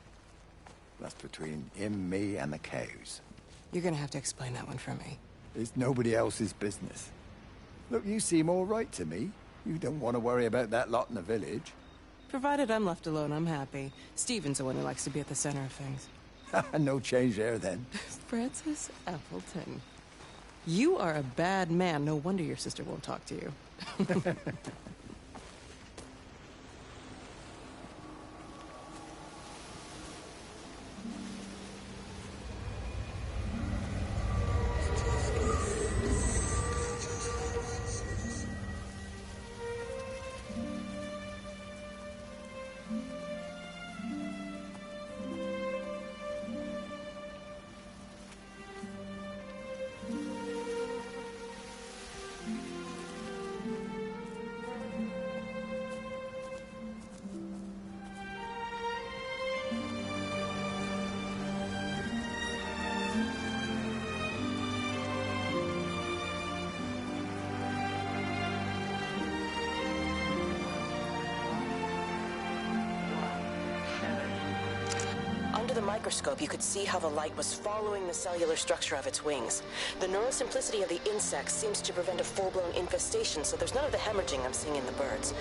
That's between him, me, and the cows. You're gonna have to explain that one for me. It's nobody else's business. Look, you seem all right to me. You don't want to worry about that lot in the village. Provided I'm left alone, I'm happy. Steven's the one who likes to be at the center of things. No change there, then. Francis Appleton. You are a bad man. No wonder your sister won't talk to you. Under the microscope, you could see how the light was following the cellular structure of its wings. The neural simplicity of the insects seems to prevent a full-blown infestation, so there's none of the hemorrhaging I'm seeing in the birds.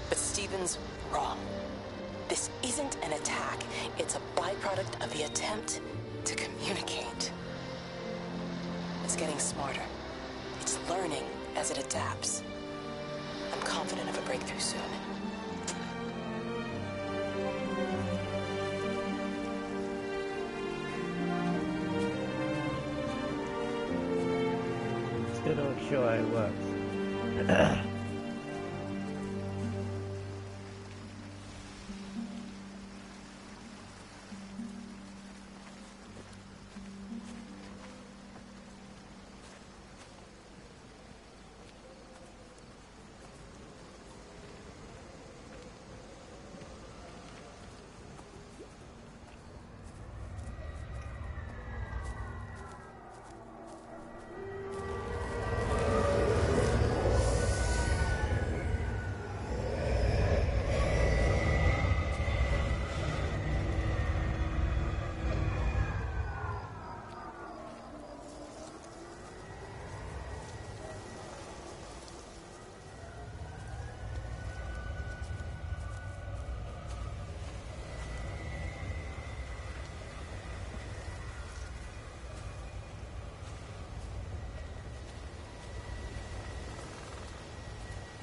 But Steven's wrong. This isn't an attack. It's a byproduct of the attempt to communicate. It's getting smarter. It's learning as it adapts. I'm confident of a breakthrough soon. Still not sure how it works.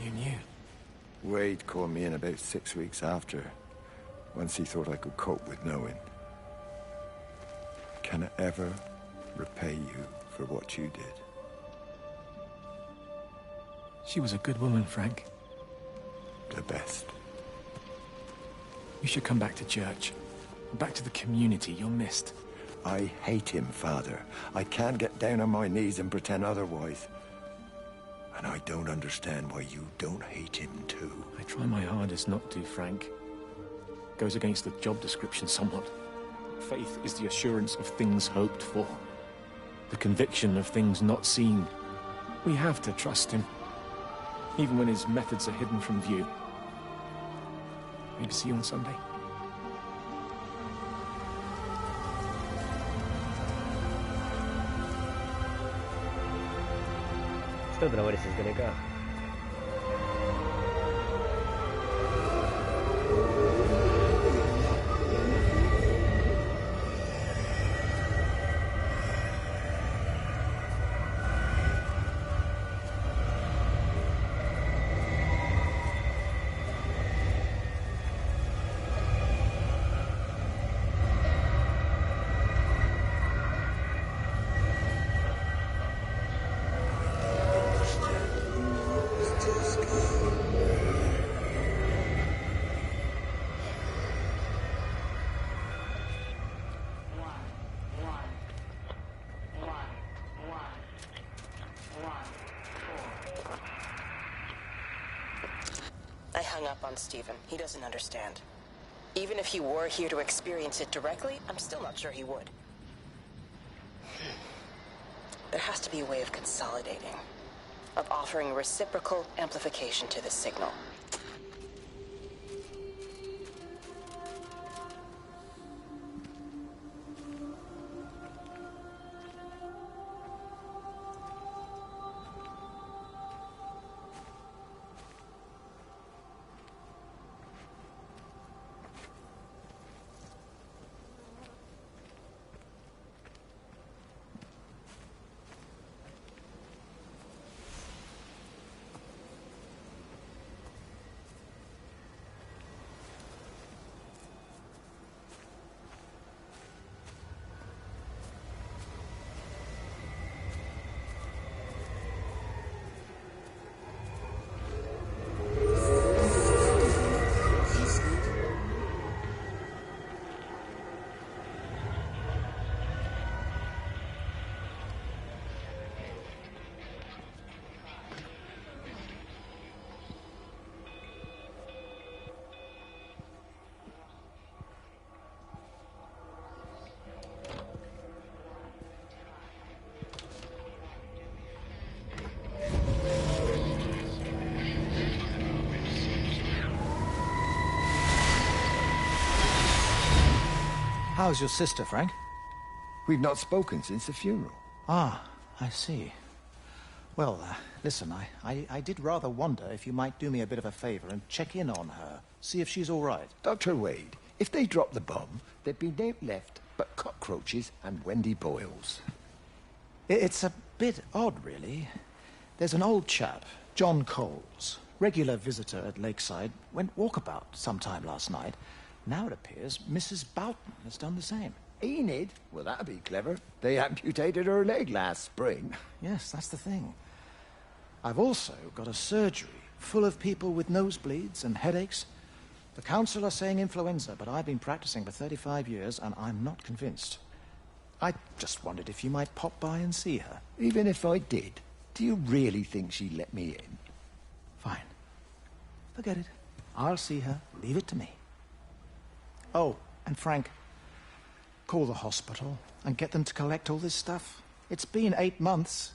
You knew? Wade called me in about 6 weeks after, once he thought I could cope with knowing. Can I ever repay you for what you did? She was a good woman, Frank. The best. You should come back to church. Back to the community you're missed. I hate him, Father. I can't get down on my knees and pretend otherwise. And I don't understand why you don't hate him too. I try my hardest not to, Frank. Goes against the job description somewhat. Faith is the assurance of things hoped for. The conviction of things not seen. We have to trust him. Even when his methods are hidden from view. Maybe see you on Sunday. Still don't know where this is going to go. I hung up on Steven. He doesn't understand. Even if he were here to experience it directly, I'm still not sure he would. There has to be a way of consolidating, of offering reciprocal amplification to this signal. How's your sister, Frank? We've not spoken since the funeral. Ah, I see. Well, listen, I did rather wonder if you might do me a bit of a favor and check in on her, see if she's all right. Dr. Wade, if they dropped the bomb, there'd be no left but cockroaches and Wendy Boyles. It's a bit odd, really. There's an old chap, John Coles, regular visitor at Lakeside, went walkabout sometime last night. Now it appears Mrs. Boughton has done the same. Enid? Well, that'd be clever. They amputated her leg last spring. Yes, that's the thing. I've also got a surgery full of people with nosebleeds and headaches. The council are saying influenza, but I've been practicing for 35 years and I'm not convinced. I just wondered if you might pop by and see her. Even if I did, do you really think she'd let me in? Fine. Forget it. I'll see her. Leave it to me. Oh, and Frank, call the hospital and get them to collect all this stuff. It's been 8 months.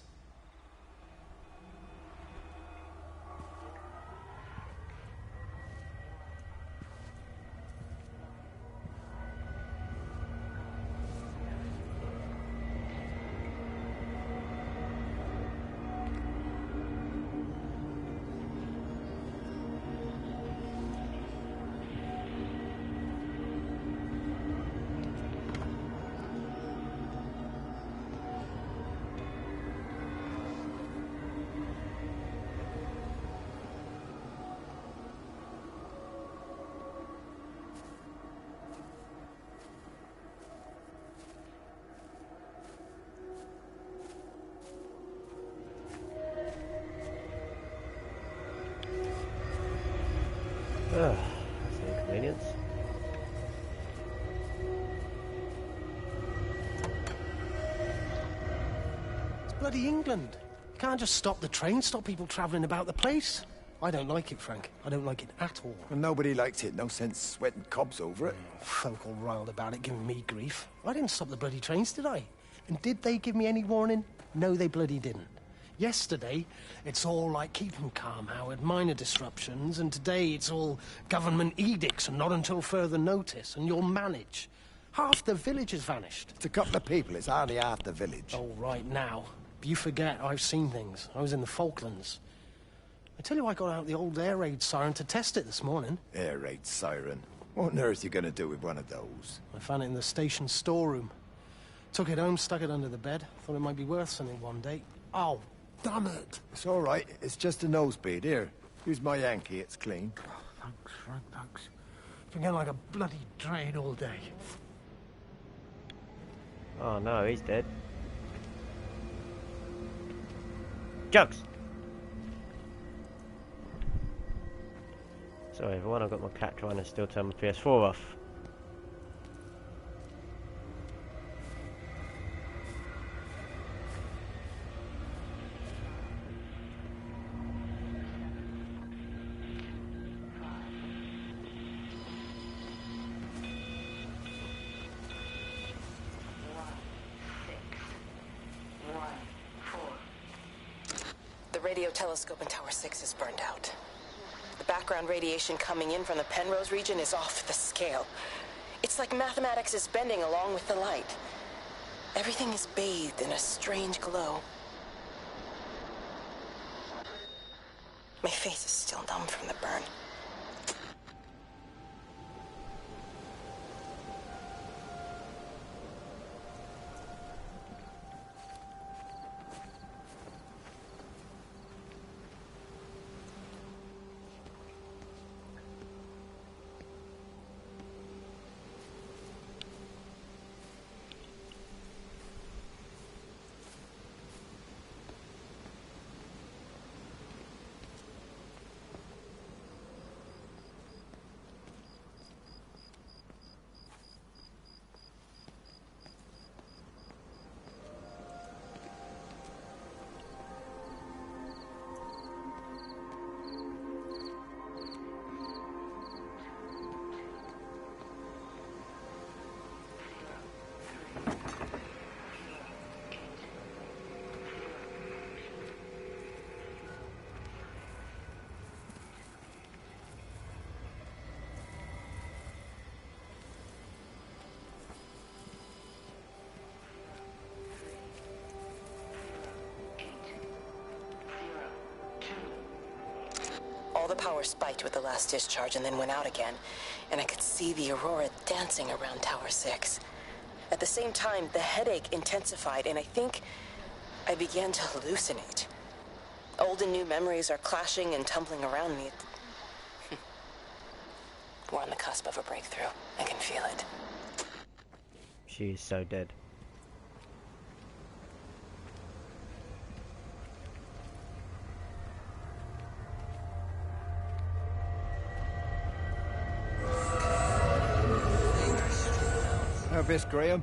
Ugh, that's an inconvenience. It's bloody England. You can't just stop the train, stop people travelling about the place. I don't like it, Frank. I don't like it at all. Well, nobody likes it. No sense sweating cobs over it. Folk all riled about it, giving me grief. I didn't stop the bloody trains, did I? And did they give me any warning? No, they bloody didn't. Yesterday, it's all like, keep 'em calm, Howard, minor disruptions, and today it's all government edicts and not until further notice, and you'll manage. Half the village has vanished. It's a couple of people, it's hardly half the village. Oh, right now. But you forget, I've seen things. I was in the Falklands. I tell you, I got out the old air raid siren to test it this morning. Air raid siren? What on earth are you going to do with one of those? I found it in the station storeroom. Took it home, stuck it under the bed. Thought it might be worth something one day. Oh, damn it. It's all right. It's just a nosebleed. Here, use my Yankee. It's clean. Oh, thanks, Frank, thanks. Been getting like a bloody drain all day. Oh no, he's dead. Jugs! Sorry everyone, I've got my cat trying to still turn my PS4 off. radio telescope in Tower 6 is burned out. The background radiation coming in from the Penrose region is off the scale. It's like mathematics is bending along with the light. Everything is bathed in a strange glow. My face is still numb from the burn. All the power spiked with the last discharge and then went out again, and I could see the aurora dancing around Tower 6. At the same time, the headache intensified, and I think I began to hallucinate. Old and new memories are clashing and tumbling around me. We're on the cusp of a breakthrough. I can feel it. She is so dead. Miss Graham.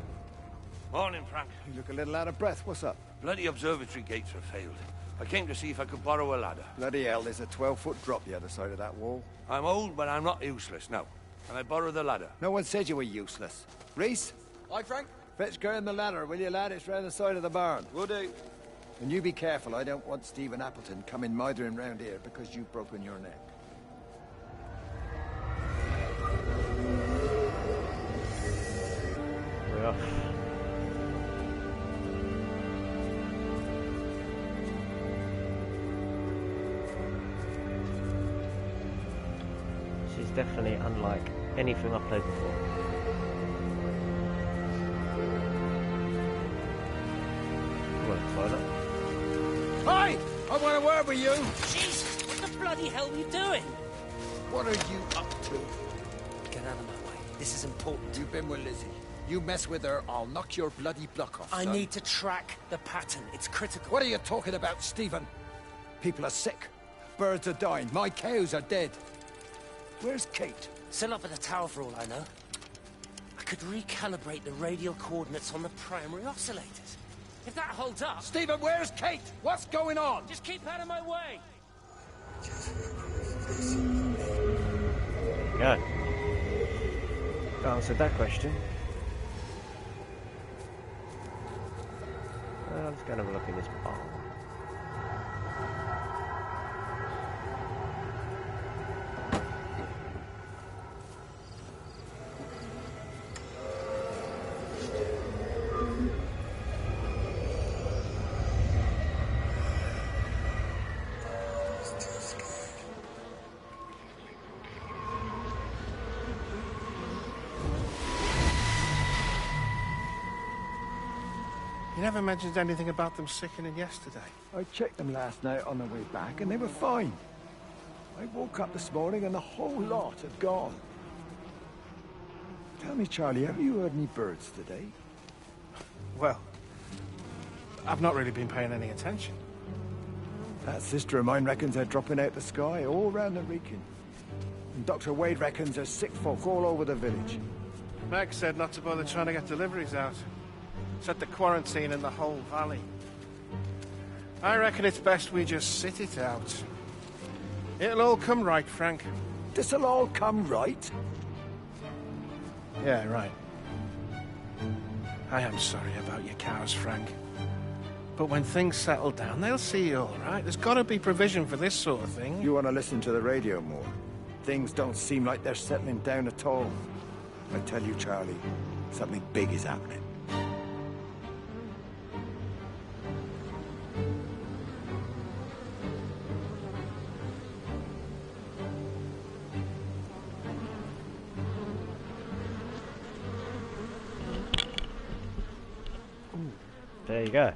Morning, Frank. You look a little out of breath. What's up? Bloody observatory gates were failed. I came to see if I could borrow a ladder. Bloody hell, there's a 12-foot drop the other side of that wall. I'm old, but I'm not useless, no. Can I borrow the ladder? No one said you were useless. Reese? Hi, Frank. Fetch Graham the ladder, will you, lad? It's round the side of the barn. Will do. And you be careful. I don't want Stephen Appleton coming mithering round here because you've broken your neck. We're off. This is definitely unlike anything I've played before. Toilet. Hi! I want a word with you! Jesus, what the bloody hell are you doing? What are you up to? Get out of my way. This is important. You've been with Lizzie. You mess with her, I'll knock your bloody block off, I son. need to track the pattern. It's critical. What are you talking about, Stephen? People are sick. Birds are dying. My cows are dead. Where's Kate? Still up at the tower for all I know. I could recalibrate the radial coordinates on the primary oscillators. If that holds up... Stephen, where's Kate? What's going on? Just keep out of my way! Yeah. Answered that question. Let's go and have a look in this barn. You never mentioned anything about them sickening yesterday. I checked them last night on the way back, and they were fine. I woke up this morning and the whole lot had gone. Tell me, Charlie, have you heard any birds today? Well, I've not really been paying any attention. That sister of mine reckons they're dropping out the sky all round the Wrekin. And Dr. Wade reckons there's sick folk all over the village. Meg said not to bother trying to get deliveries out. Set the quarantine in the whole valley. I reckon it's best we just sit it out. It'll all come right, Frank. This'll all come right? Yeah, right. I am sorry about your cows, Frank. But when things settle down, they'll see you all right. There's got to be provision for this sort of thing. You want to listen to the radio more. Things don't seem like they're settling down at all. I tell you, Charlie, something big is happening. There you go.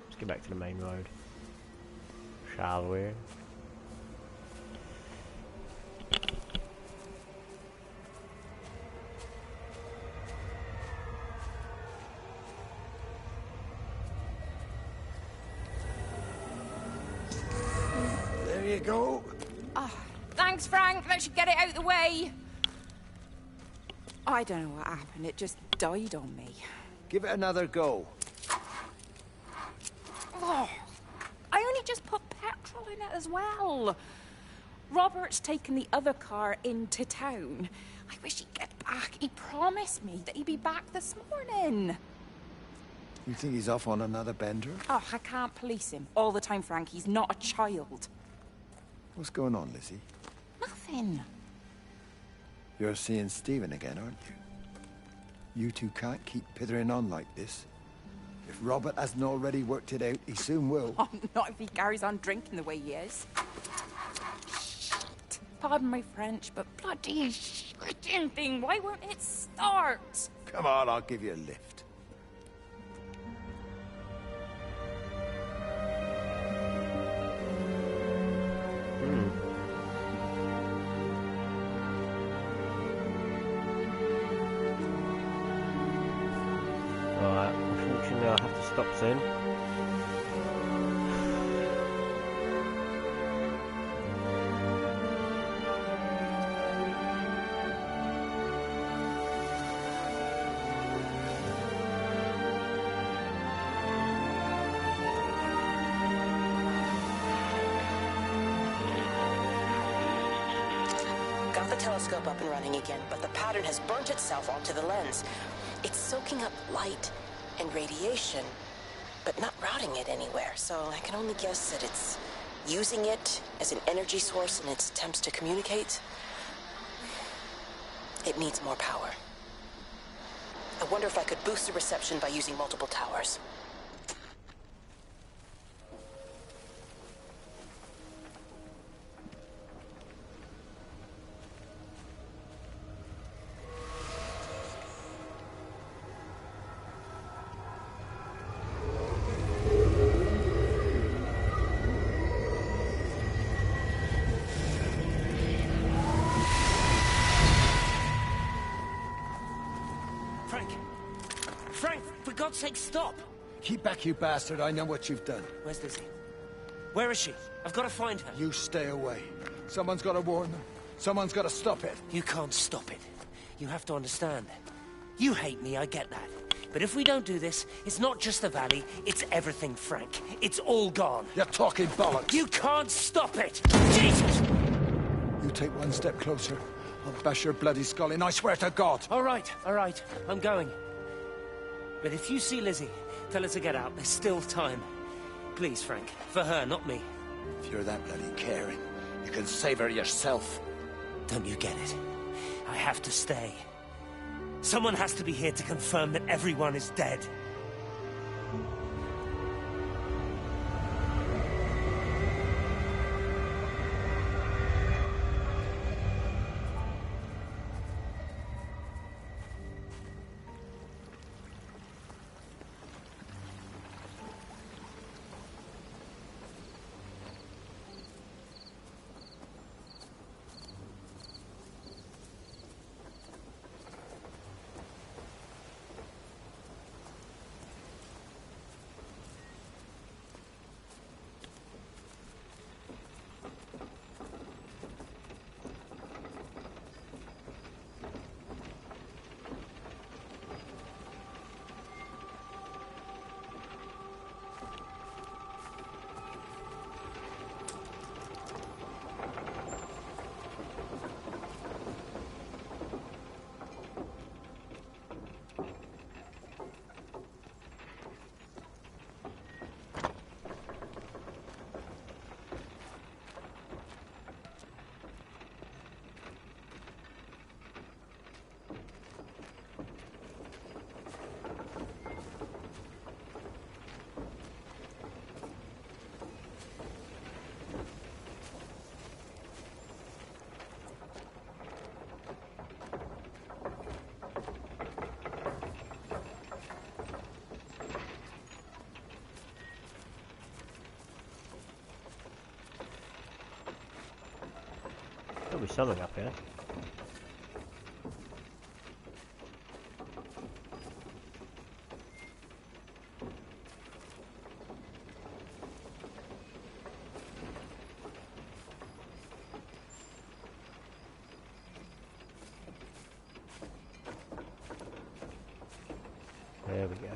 Let's get back to the main road, shall we? There you go. Oh, thanks, Frank. Let's get it out of the way. I don't know what happened. It just died on me. Give it another go. Oh, I only just put petrol in it as well. Robert's taken the other car into town. I wish he'd get back. He promised me that he'd be back this morning. You think he's off on another bender? Oh, I can't police him all the time, Frank. He's not a child. What's going on, Lizzie? Nothing. You're seeing Stephen again, aren't you? You two can't keep pithering on like this. If Robert hasn't already worked it out, he soon will. Oh, not if he carries on drinking the way he is. Shit. Pardon my French, but bloody shitting thing, why won't it start? Come on, I'll give you a lift. Alright, unfortunately I'll have to stop soon. Got the telescope up and running again, but the pattern has burnt itself onto the lens. It's soaking up light and radiation, but not routing it anywhere, so I can only guess that it's using it as an energy source in its attempts to communicate. It needs more power. I wonder if I could boost the reception by using multiple towers. Frank, for God's sake, stop! Keep back, you bastard. I know what you've done. Where's Lizzie? Where is she? I've got to find her. You stay away. Someone's got to warn them. Someone's got to stop it. You can't stop it. You have to understand. You hate me, I get that. But if we don't do this, it's not just the valley, it's everything, Frank. It's all gone. You're talking bollocks. You can't stop it! Jesus! You take one step closer, I'll bash your bloody skull in, I swear to God. All right, I'm going. But if you see Lizzie, tell her to get out. There's still time. Please, Frank. For her, not me. If you're that bloody caring, you can save her yourself. Don't you get it? I have to stay. Someone has to be here to confirm that everyone is dead. There'll be something up here. There we go.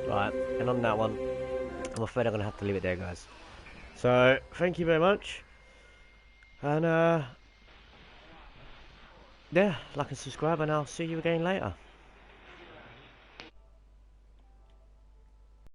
Right, and on that one, I'm afraid I'm going to have to leave it there, guys. So, thank you very much. And, yeah, like and subscribe, and I'll see you again later.